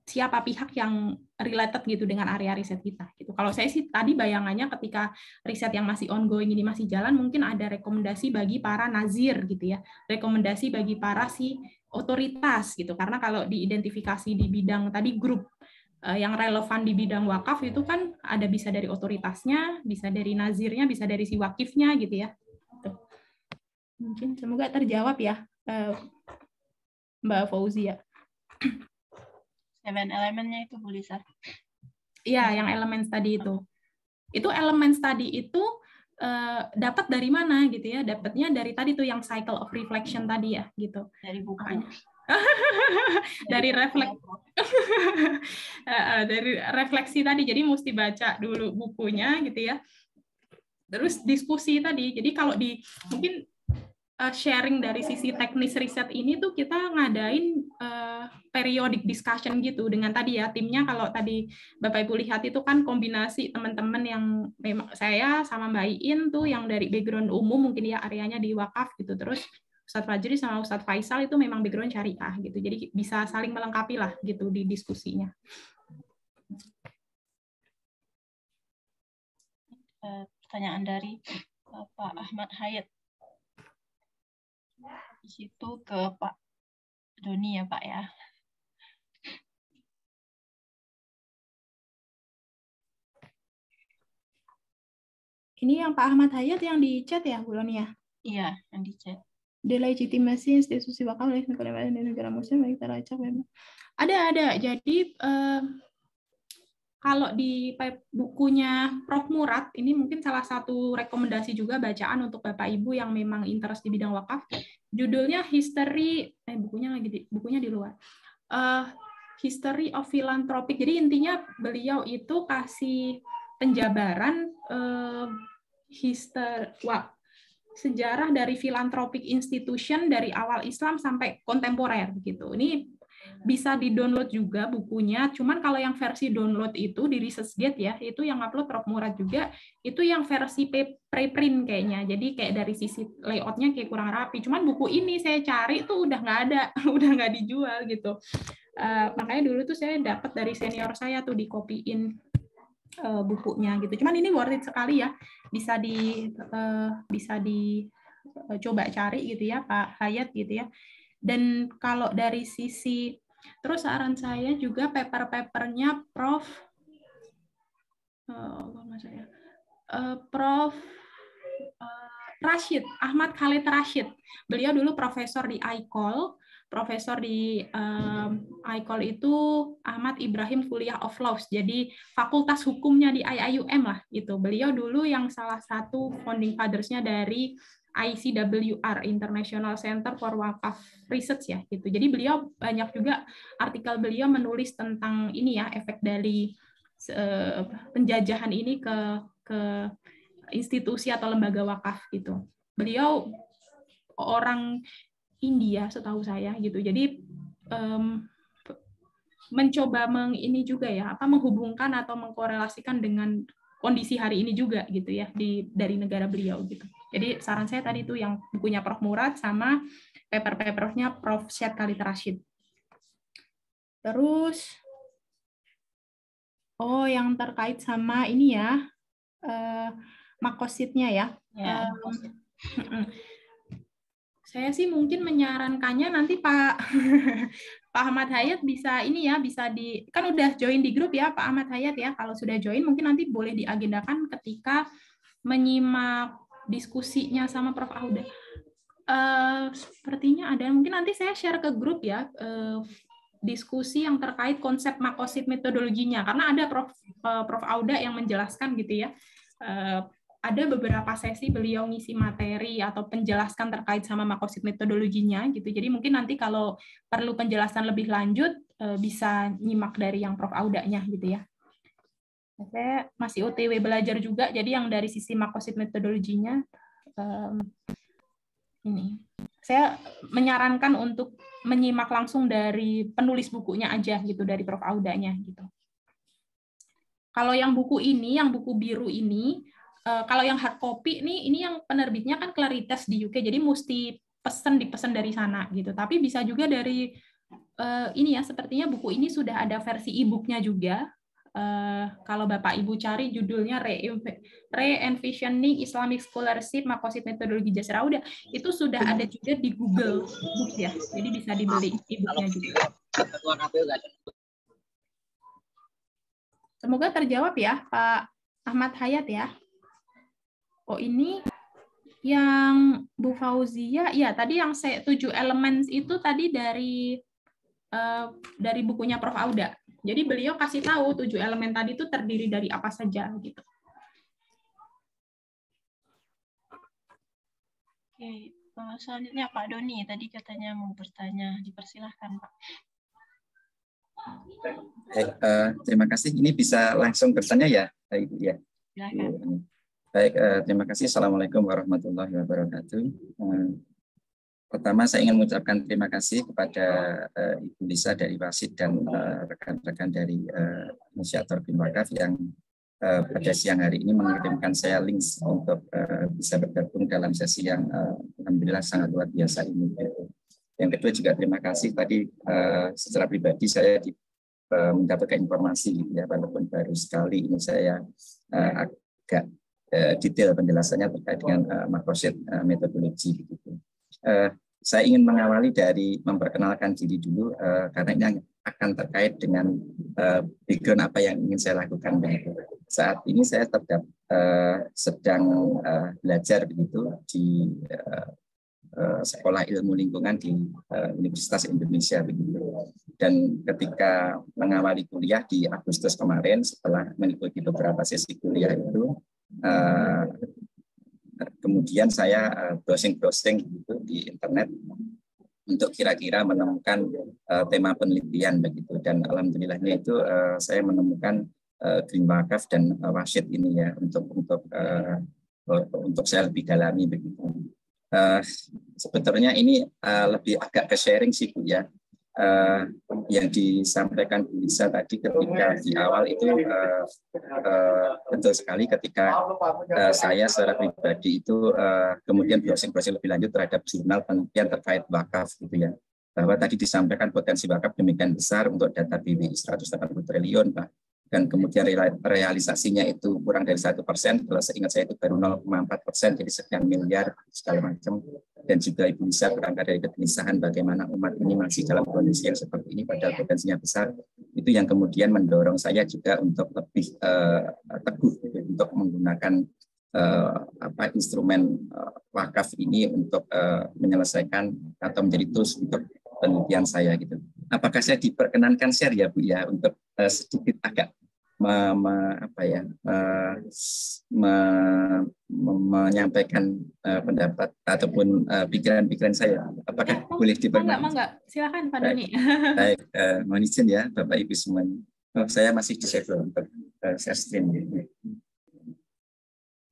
[SPEAKER 2] siapa pihak yang related gitu dengan area riset kita gitu. Kalau saya sih tadi bayangannya ketika riset yang masih ongoing ini masih jalan, mungkin ada rekomendasi bagi para nazir gitu ya, rekomendasi bagi para si otoritas gitu. Karena kalau diidentifikasi di bidang tadi grup yang relevan di bidang wakaf itu kan ada, bisa dari otoritasnya, bisa dari nazirnya, bisa dari si wakifnya gitu ya. Mungkin semoga terjawab ya Mbak Fauzia.
[SPEAKER 1] 7 elemennya itu, Bu Lisa.
[SPEAKER 2] Iya, yang elemen tadi itu. Itu elemen tadi itu dapat dari mana gitu ya? Dapatnya dari tadi tuh yang cycle of reflection tadi ya gitu.
[SPEAKER 1] Dari buku.
[SPEAKER 2] dari dari refleksi tadi. Jadi mesti baca dulu bukunya gitu ya. Terus diskusi tadi. Jadi kalau mungkin sharing dari sisi teknis riset ini tuh kita ngadain periodic discussion gitu dengan tadi ya timnya. Kalau tadi Bapak Ibu lihat itu kan kombinasi teman-teman yang memang saya sama Mbak Iin tuh yang dari background umum mungkin ya, areanya di wakaf gitu. Terus Ustadz Fajri sama Ustadz Faisal itu memang background syariah gitu. Jadi bisa saling melengkapi lah gitu di diskusinya.
[SPEAKER 1] Pertanyaan dari Pak Ahmad Hayat. Di situ ke Pak Doni ya, Pak ya.
[SPEAKER 2] Ini yang Pak Ahmad Hayat yang di chat ya, Bu Loni ya?
[SPEAKER 1] Iya, yang di chat.
[SPEAKER 2] Delegitimasi institusi wakaf oleh negara muslim baik teracak memang. Ada. Jadi kalau di bukunya Prof. Murad, ini mungkin salah satu rekomendasi juga bacaan untuk Bapak Ibu yang memang interest di bidang wakaf. Judulnya History, bukunya di luar. History of Philanthropic. Jadi intinya beliau itu kasih penjabaran sejarah dari philanthropic institution dari awal Islam sampai kontemporer gitu. Ini bisa di-download juga bukunya, cuman kalau yang versi download itu di ResearchGate ya, itu yang upload Prof. Murad juga, itu yang versi preprint kayaknya, jadi kayak dari sisi layoutnya kayak kurang rapi, cuman buku ini saya cari tuh udah nggak ada, udah nggak dijual gitu. Makanya dulu tuh saya dapat dari senior saya tuh dikopiin bukunya gitu, cuman ini worth it sekali ya, bisa dicoba cari gitu ya Pak Hayat gitu ya. Dan kalau dari sisi, terus saran saya juga paper-papernya Prof. Prof. Rashid, Ahmad Khalid Rashid. Beliau dulu profesor di ICOL. Profesor di ICOL itu Ahmad Ibrahim Kuliah of Laws. Jadi fakultas hukumnya di IIUM lah gitu. Beliau dulu yang salah satu founding fathers-nya dari ICWR, International Center for Wakaf Research ya gitu. Jadi beliau banyak juga artikel beliau menulis tentang ini ya, efek dari penjajahan ini ke institusi atau lembaga wakaf gitu. Beliau orang India setahu saya gitu. Jadi mencoba ini juga ya, menghubungkan atau mengkorelasikan dengan kondisi hari ini juga gitu ya dari negara beliau gitu. Jadi saran saya tadi itu yang bukunya Prof. Murad sama paper-papernya Prof. Syed Khalid Rashid. Terus yang terkait sama ini ya, makositnya ya. Saya sih mungkin menyarankannya nanti Pak Pak Ahmad Hayat bisa ini ya, kan udah join di grup ya Pak Ahmad Hayat ya. Kalau sudah join mungkin nanti boleh diagendakan ketika menyimak diskusinya sama Prof. Auda. Sepertinya ada, mungkin nanti saya share ke grup ya, diskusi yang terkait konsep makosid metodologinya, karena ada Prof. Auda yang menjelaskan gitu ya. Ada beberapa sesi beliau ngisi materi atau penjelaskan terkait sama makosid metodologinya gitu. Jadi mungkin nanti kalau perlu penjelasan lebih lanjut bisa nyimak dari yang Prof. Auda-nya gitu ya. Saya masih OTW belajar juga, jadi yang dari sisi makosid metodologinya ini. Saya menyarankan untuk menyimak langsung dari penulis bukunya aja gitu, dari Prof. Auda-nya gitu. Kalau yang buku ini, yang buku biru ini, kalau yang hard copy ini yang penerbitnya kan Claritas di UK, jadi mesti dipesan dari sana gitu. Tapi bisa juga dari ini ya, sepertinya buku ini sudah ada versi e-booknya juga. Kalau Bapak Ibu cari judulnya Re-envisioning Islamic Scholarship Makosid Metodologi Jazirah Auda, itu sudah ada juga di Google Books ya. Jadi bisa dibeli e-booknya juga. Semoga terjawab ya Pak Ahmad Hayat ya. Oh ini yang Bu Fauzia, ya tadi yang 7 elemen itu tadi dari bukunya Prof. Auda. Jadi beliau kasih tahu 7 elemen tadi itu terdiri dari apa saja gitu.
[SPEAKER 1] Oke, selanjutnya Pak Doni tadi katanya mau bertanya, dipersilahkan Pak.
[SPEAKER 3] Baik, terima kasih. Ini bisa langsung bertanya ya, Ibu ya.
[SPEAKER 1] Silakan.
[SPEAKER 3] Baik, terima kasih. Assalamualaikum warahmatullahi wabarakatuh. Pertama saya ingin mengucapkan terima kasih kepada Ibu Lisa dari Wasid dan rekan-rekan dari inisiator BIM Wakaf yang pada siang hari ini mengirimkan saya link untuk bisa bergabung dalam sesi yang alhamdulillah sangat luar biasa ini. Yang kedua juga terima kasih tadi secara pribadi saya mendapatkan informasi gitu ya, walaupun baru sekali ini saya agak detail penjelasannya terkait dengan makosid metodologi begitu. Saya ingin mengawali dari memperkenalkan diri dulu karena ini akan terkait dengan background apa yang ingin saya lakukan begitu. Saat ini saya sedang belajar begitu di Sekolah Ilmu Lingkungan di Universitas Indonesia begitu. Dan ketika mengawali kuliah di Agustus kemarin setelah mengikuti beberapa sesi kuliah itu, kemudian saya browsing gitu di internet untuk kira-kira menemukan tema penelitian begitu. Dan alhamdulillahnya itu saya menemukan Green Wakaf dan Wasid ini ya untuk saya lebih dalami begitu. Sebetulnya ini lebih agak ke sharing sih Bu ya. Yang disampaikan Bu Lisa tadi ketika di awal itu betul sekali ketika saya secara pribadi itu kemudian browsing lebih lanjut terhadap jurnal penelitian terkait wakaf gitu ya, bahwa tadi disampaikan potensi wakaf demikian besar untuk data BWI 180 triliun Pak, dan kemudian realisasinya itu kurang dari 1%, kalau seingat saya itu baru 0,4%, jadi sekian miliar segala macam. Dan juga Ibu bisa berangkat dari kegelisahan bagaimana umat ini masih dalam kondisi yang seperti ini padahal potensinya besar. Itu yang kemudian mendorong saya juga untuk lebih teguh gitu, untuk menggunakan instrumen wakaf ini untuk menyelesaikan atau menjadi tools untuk penelitian saya gitu. Apakah saya diperkenankan share ya Bu ya untuk sedikit agak menyampaikan pendapat ataupun pikiran-pikiran saya. Apakah boleh diperkenankan?
[SPEAKER 2] Enggak. Silakan Pak Doni.
[SPEAKER 3] Baik, mohon izin ya Bapak Ibu semuanya. Saya masih disable untuk share screen.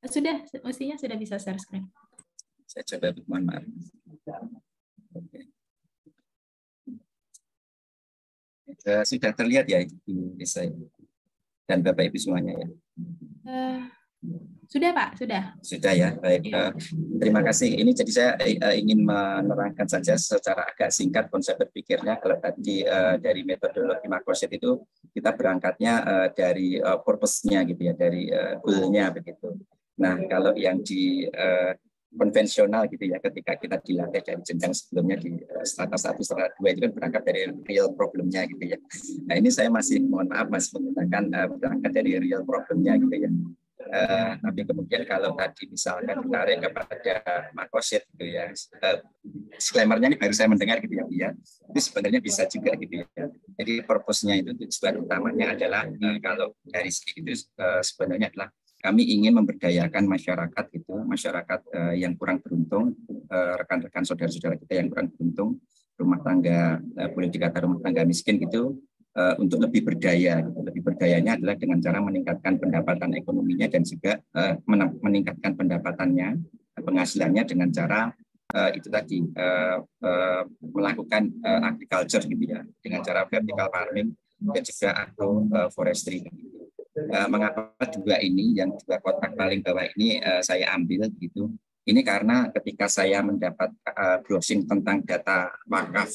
[SPEAKER 2] Sudah, mestinya sudah bisa share screen.
[SPEAKER 3] Saya coba, mohon maaf. Oke. Sudah terlihat ya Ibu Lisa dan Bapak Ibu semuanya ya.
[SPEAKER 2] Sudah Pak, sudah.
[SPEAKER 3] Sudah ya, baik. Terima kasih. Ini jadi saya ingin menerangkan saja secara agak singkat konsep berpikirnya. Kalau tadi dari metodologi Makroset itu kita berangkatnya dari purpose-nya gitu ya, dari goal-nya begitu. Nah, kalau yang di konvensional gitu ya, ketika kita dilatih dari jenjang sebelumnya di strata 1, strata 2 itu kan berangkat dari real problemnya gitu ya. Nah, ini saya masih, mohon maaf, masih menggunakan berangkat dari real problemnya gitu ya. Tapi kemudian kalau tadi misalkan ditarik kepada Makroset gitu ya, disclaimer-nya ini baru saya mendengar gitu ya, itu sebenarnya bisa juga gitu ya. Jadi purpose-nya itu tujuan utamanya adalah kalau dari segi itu sebenarnya adalah kami ingin memberdayakan masyarakat itu, masyarakat yang kurang beruntung, rekan-rekan saudara-saudara kita yang kurang beruntung, rumah tangga boleh dikatakan rumah tangga miskin gitu, untuk lebih berdaya. Lebih berdayanya adalah dengan cara meningkatkan pendapatan ekonominya dan juga meningkatkan pendapatannya, penghasilannya dengan cara itu tadi melakukan agriculture gitu ya, dengan cara vertical farming dan juga agroforestry. Mengapa dua ini, yang dua kotak paling bawah ini saya ambil gitu? Ini karena ketika saya mendapat browsing tentang data wakaf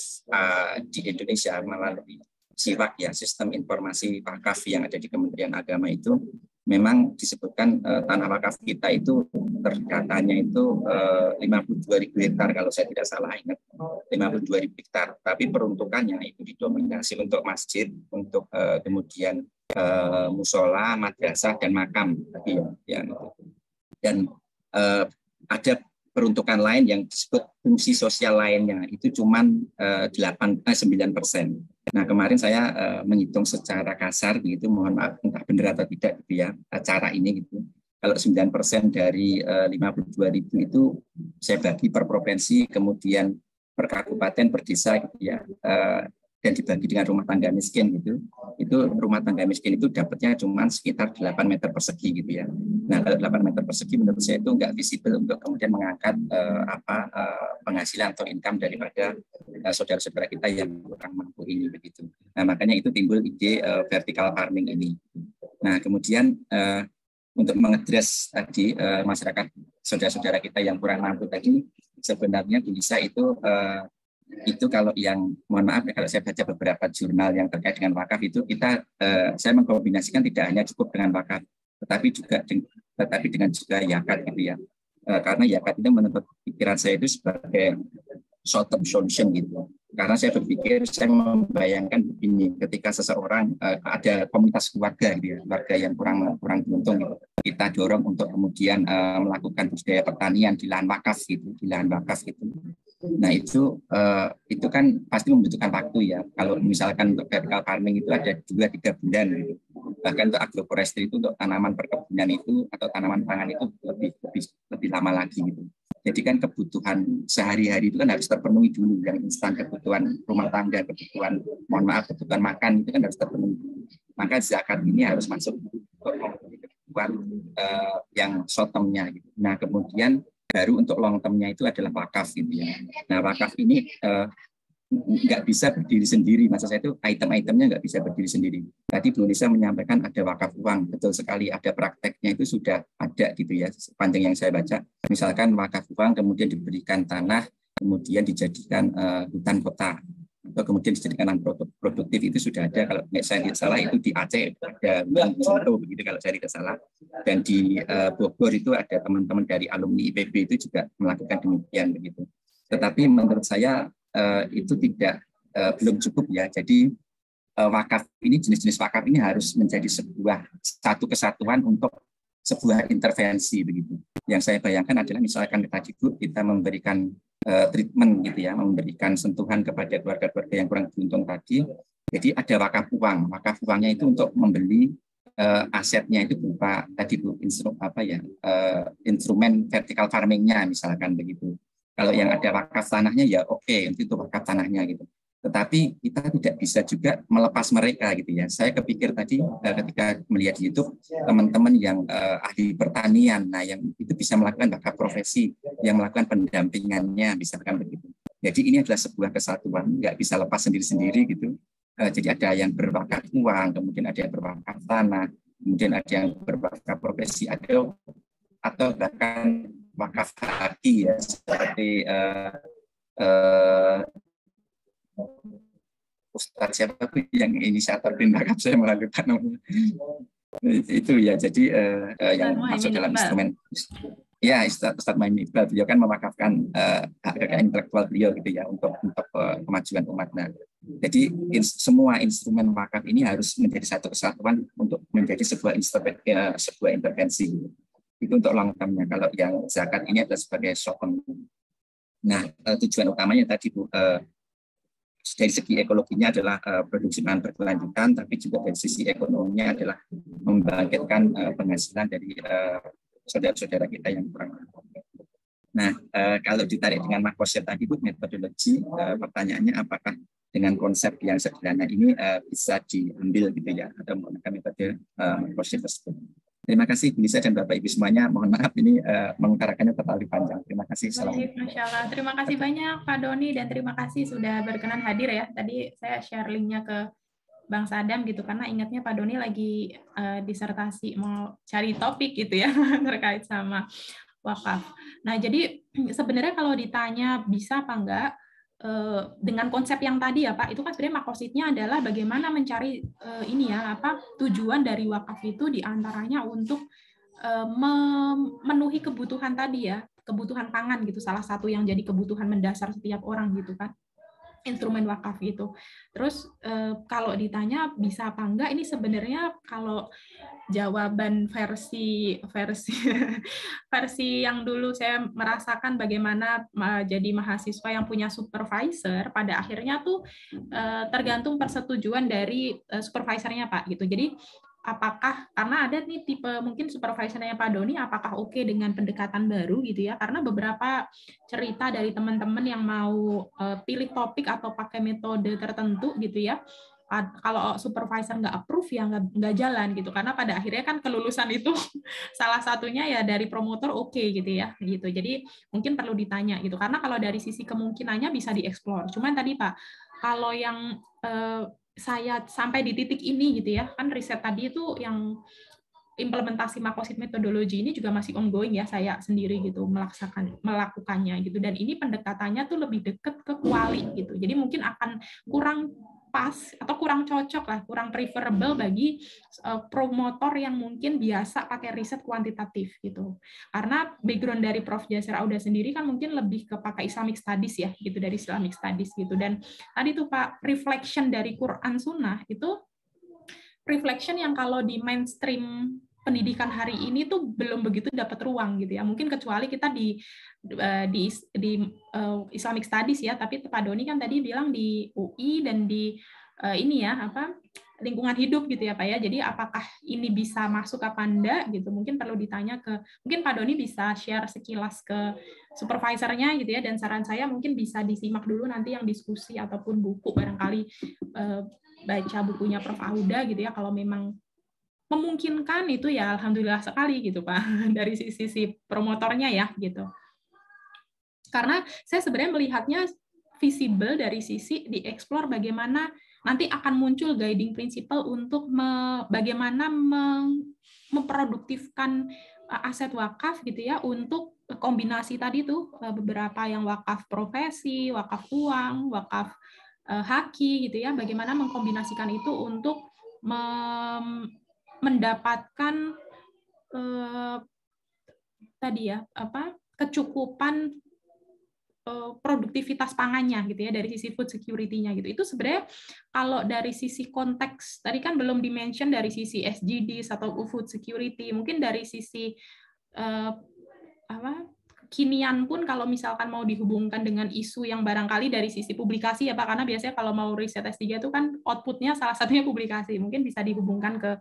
[SPEAKER 3] di Indonesia melalui SIWAK ya, Sistem Informasi Wakaf yang ada di Kementerian Agama itu, memang disebutkan tanah wakaf kita itu terdatanya itu 52.000 hektar kalau saya tidak salah ingat, 52.000 hektar. Tapi peruntukannya itu didominasi untuk masjid, untuk kemudian musola, madrasah dan makam tadi ya. Dan ada peruntukan lain yang disebut fungsi sosial lainnya itu cuma 9%. Nah, kemarin saya menghitung secara kasar begitu, mohon maaf entah benar atau tidak gitu ya, cara ini gitu. Kalau 9% dari 52.000 itu saya bagi per provinsi, kemudian per kabupaten, per desa gitu ya. Dan dibagi dengan rumah tangga miskin gitu, itu rumah tangga miskin itu dapatnya cuma sekitar 8 meter persegi gitu ya. Nah, kalau 8 meter persegi menurut saya itu nggak visible untuk kemudian mengangkat penghasilan atau income daripada saudara-saudara kita yang kurang mampu ini begitu. Nah, makanya itu timbul ide vertical farming ini. Nah, kemudian untuk mengedres tadi masyarakat saudara-saudara kita yang kurang mampu tadi, sebenarnya bisa itu kalau yang, mohon maaf ya, kalau saya baca beberapa jurnal yang terkait dengan wakaf itu saya mengkombinasikan tidak hanya cukup dengan wakaf, tetapi dengan juga yakat gitu ya. Karena yakat itu menurut pikiran saya itu sebagai short term solution gitu. Karena saya berpikir, saya membayangkan begini, ketika seseorang ada komunitas keluarga gitu ya, keluarga yang kurang beruntung gitu, kita dorong untuk kemudian melakukan budidaya pertanian di lahan wakaf gitu, Nah, itu kan pasti membutuhkan waktu ya. Kalau misalkan untuk vertical farming itu ada 2-3 bulan gitu. Bahkan untuk agroforestry itu untuk tanaman perkebunan itu atau tanaman pangan itu lebih lama lagi gitu. Jadi kan kebutuhan sehari-hari itu kan harus terpenuhi dulu, yang instan, kebutuhan rumah tangga, kebutuhan makan itu kan harus terpenuhi. Maka zakat ini harus masuk kebutuhan yang short term-nya gitu. Nah, kemudian baru untuk long term-nya itu adalah wakaf gitu ya. Nah, wakaf ini nggak bisa berdiri sendiri, maksud saya itu item-itemnya nggak bisa berdiri sendiri. Tadi Bu Nisa menyampaikan ada wakaf uang, betul sekali, ada prakteknya itu sudah ada gitu ya, sepanjang yang saya baca. Misalkan wakaf uang kemudian diberikan tanah, kemudian dijadikan hutan kota, atau kemudian dijadikan lahan produktif, itu sudah ada. Kalau saya tidak salah itu di Aceh ada contoh begitu kalau saya tidak salah, dan di Bogor itu ada teman-teman dari alumni IPB itu juga melakukan demikian begitu. Tetapi menurut saya itu belum cukup ya. Jadi wakaf ini, jenis-jenis wakaf ini harus menjadi satu kesatuan untuk sebuah intervensi begitu. Yang saya bayangkan adalah misalkan tadi Bu, kita memberikan treatment gitu ya, memberikan sentuhan kepada keluarga-keluarga yang kurang beruntung tadi. Jadi ada wakaf uang. Wakaf uangnya itu untuk membeli asetnya itu berupa tadi Bu, instrumen vertical farmingnya misalkan begitu. Kalau yang ada wakaf tanahnya ya oke, itu wakaf tanahnya gitu. Tetapi kita tidak bisa juga melepas mereka gitu ya. Saya kepikir tadi ketika melihat di YouTube teman-teman yang ahli pertanian, nah yang itu bisa melakukan wakaf profesi, yang melakukan pendampingannya misalkan begitu. Jadi ini adalah sebuah kesatuan, nggak bisa lepas sendiri-sendiri gitu. Jadi ada yang berwakaf uang, kemudian ada yang berwakaf tanah, kemudian ada yang berwakaf profesi, atau bahkan wakaf haki ya, seperti Ustadz siapa tuh yang inisiator wakaf, saya melakukan itu ya. Jadi yang masuk dalam instrumen ya Ustadz Maimin Iqbal, beliau kan mewakafkan hak kekayaan intelektual beliau gitu ya untuk kemajuan umat. Nah, jadi semua instrumen wakaf ini harus menjadi satu kesatuan untuk menjadi sebuah intervensi. Itu untuk long term-nya. Kalau yang zakat ini adalah sebagai short term. Nah, tujuan utamanya tadi Bu, dari segi ekologinya adalah produksi pangan berkelanjutan, tapi juga dari sisi ekonominya adalah membangkitkan penghasilan dari saudara-saudara kita yang kurang mampu. Nah, kalau ditarik dengan makosyad tadi Bu, metodologi, pertanyaannya apakah dengan konsep yang sederhana ini bisa diambil gitu ya, atau menggunakan metode makosyad tersebut. Terima kasih Bu Lisa dan Bapak Ibu semuanya. Mohon maaf ini mengutarakannya terlalu panjang. Terima kasih.
[SPEAKER 2] Baik, Masya Allah. Terima kasih banyak Pak Doni dan terima kasih sudah berkenan hadir ya. Tadi saya share linknya ke Bang Sadam gitu karena ingatnya Pak Doni lagi disertasi mau cari topik gitu ya terkait sama wakaf. Nah jadi sebenarnya kalau ditanya bisa apa enggak dengan konsep yang tadi ya Pak, itu kan sebenarnya makosidnya adalah bagaimana mencari tujuan dari wakaf itu diantaranya untuk memenuhi kebutuhan tadi ya, kebutuhan pangan gitu, salah satu yang jadi kebutuhan mendasar setiap orang gitu kan, instrumen wakaf itu. Terus kalau ditanya bisa apa enggak, ini sebenarnya kalau jawaban versi yang dulu saya merasakan bagaimana jadi mahasiswa yang punya supervisor, pada akhirnya tuh tergantung persetujuan dari supervisornya Pak gitu. Jadi apakah karena ada nih tipe mungkin supervisornya Pak Doni apakah oke dengan pendekatan baru gitu ya, karena beberapa cerita dari teman-teman yang mau pilih topik atau pakai metode tertentu gitu ya, kalau supervisor nggak approve ya nggak jalan gitu, karena pada akhirnya kan kelulusan itu salah satunya ya dari promotor oke gitu ya gitu. Jadi mungkin perlu ditanya gitu, karena kalau dari sisi kemungkinannya bisa dieksplor. Cuman tadi Pak, kalau yang saya sampai di titik ini gitu ya, kan riset tadi itu yang implementasi makosid metodologi ini juga masih ongoing ya, saya sendiri gitu melakukannya gitu, dan ini pendekatannya tuh lebih dekat ke kuali gitu. Jadi mungkin akan kurang pas atau kurang cocok lah, kurang preferable bagi promotor yang mungkin biasa pakai riset kuantitatif gitu. Karena background dari Prof. Jasir Auda sendiri kan mungkin lebih ke pakai Islamic Studies ya, gitu, dari Islamic Studies gitu. Dan tadi tuh Pak, reflection dari Quran Sunnah itu reflection yang kalau di mainstream pendidikan hari ini tuh belum begitu dapat ruang gitu ya. Mungkin kecuali kita di Islamic Studies ya, tapi Pak Doni kan tadi bilang di UI dan di lingkungan hidup gitu ya Pak ya. Jadi apakah ini bisa masuk apa enggak gitu, mungkin perlu ditanya mungkin Pak Doni bisa share sekilas ke supervisornya gitu ya, dan saran saya mungkin bisa disimak dulu nanti yang diskusi ataupun buku, barangkali baca bukunya Prof. Auda gitu ya, kalau memang memungkinkan itu ya alhamdulillah sekali gitu Pak dari sisi promotornya ya gitu. Karena saya sebenarnya melihatnya visible dari sisi dieksplor bagaimana nanti akan muncul guiding principle untuk bagaimana memproduktifkan aset wakaf gitu ya, untuk kombinasi tadi tuh beberapa yang wakaf profesi, wakaf uang, wakaf haki gitu ya, bagaimana mengkombinasikan itu untuk mendapatkan tadi ya kecukupan produktivitas pangannya gitu ya, dari sisi food security-nya gitu. Itu sebenarnya kalau dari sisi konteks tadi kan belum dimention dari sisi SDGs atau food security, mungkin dari sisi kekinian pun kalau misalkan mau dihubungkan dengan isu yang barangkali dari sisi publikasi ya Pak, karena biasanya kalau mau riset S3 itu kan outputnya salah satunya publikasi, mungkin bisa dihubungkan ke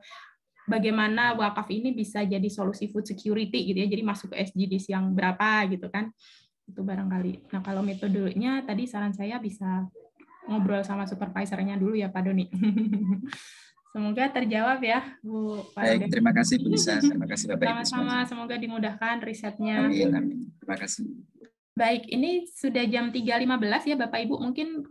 [SPEAKER 2] bagaimana wakaf ini bisa jadi solusi food security gitu ya, jadi masuk ke SDGs yang berapa gitu kan. Itu barangkali. Nah, kalau metodenya tadi saran saya bisa ngobrol sama supervisornya dulu ya Pak Doni. Semoga terjawab ya Bu.
[SPEAKER 3] Baik, terima kasih Bu Lisa. Terima kasih Bapak Ibu
[SPEAKER 2] Sama-sama, semoga dimudahkan risetnya.
[SPEAKER 3] Amin, amin. Terima kasih.
[SPEAKER 2] Baik, ini sudah jam 3.15 ya Bapak Ibu. Mungkin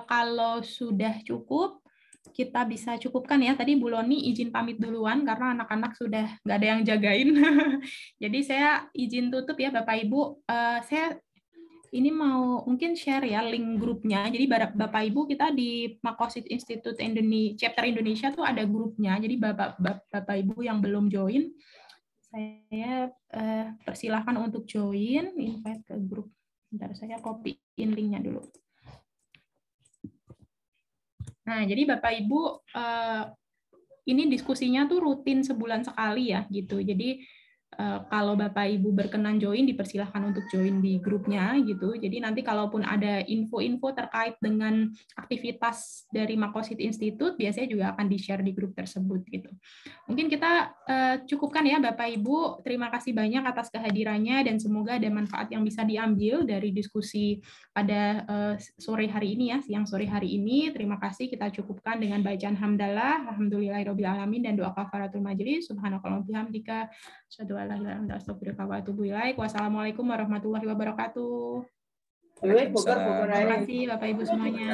[SPEAKER 2] kalau sudah cukup, kita bisa cukupkan ya. Tadi Bu Loni izin pamit duluan karena anak-anak sudah nggak ada yang jagain. Jadi saya izin tutup ya Bapak Ibu. Saya ini mau mungkin share ya link grupnya. Jadi Bapak Ibu kita di Makosid Institute Indonesia, Chapter Indonesia tuh ada grupnya. Jadi Bapak Ibu yang belum join, saya persilahkan untuk join, invite ke grup. Bentar, saya copy-in linknya dulu. Nah, jadi Bapak Ibu, ini diskusinya tuh rutin sebulan sekali ya, gitu. Jadi kalau Bapak Ibu berkenan join, dipersilahkan untuk join di grupnya gitu. Jadi nanti kalaupun ada info-info terkait dengan aktivitas dari Makosid Institute, biasanya juga akan di-share di grup tersebut gitu. Mungkin kita cukupkan ya Bapak Ibu. Terima kasih banyak atas kehadirannya dan semoga ada manfaat yang bisa diambil dari diskusi pada sore hari ini ya, siang sore hari ini. Terima kasih, kita cukupkan dengan bacaan hamdalah, alhamdulillahirabbil alamin dan doa kafaratul majelis. Subhanakallahumma bihamdika asyhadu an la ilaha illa anta astaghfiruka wa atubu ilaik. Wassalamualaikum warahmatullahi wabarakatuh.
[SPEAKER 3] Waalaikumsalam.
[SPEAKER 2] Terima kasih Bapak Ibu semuanya.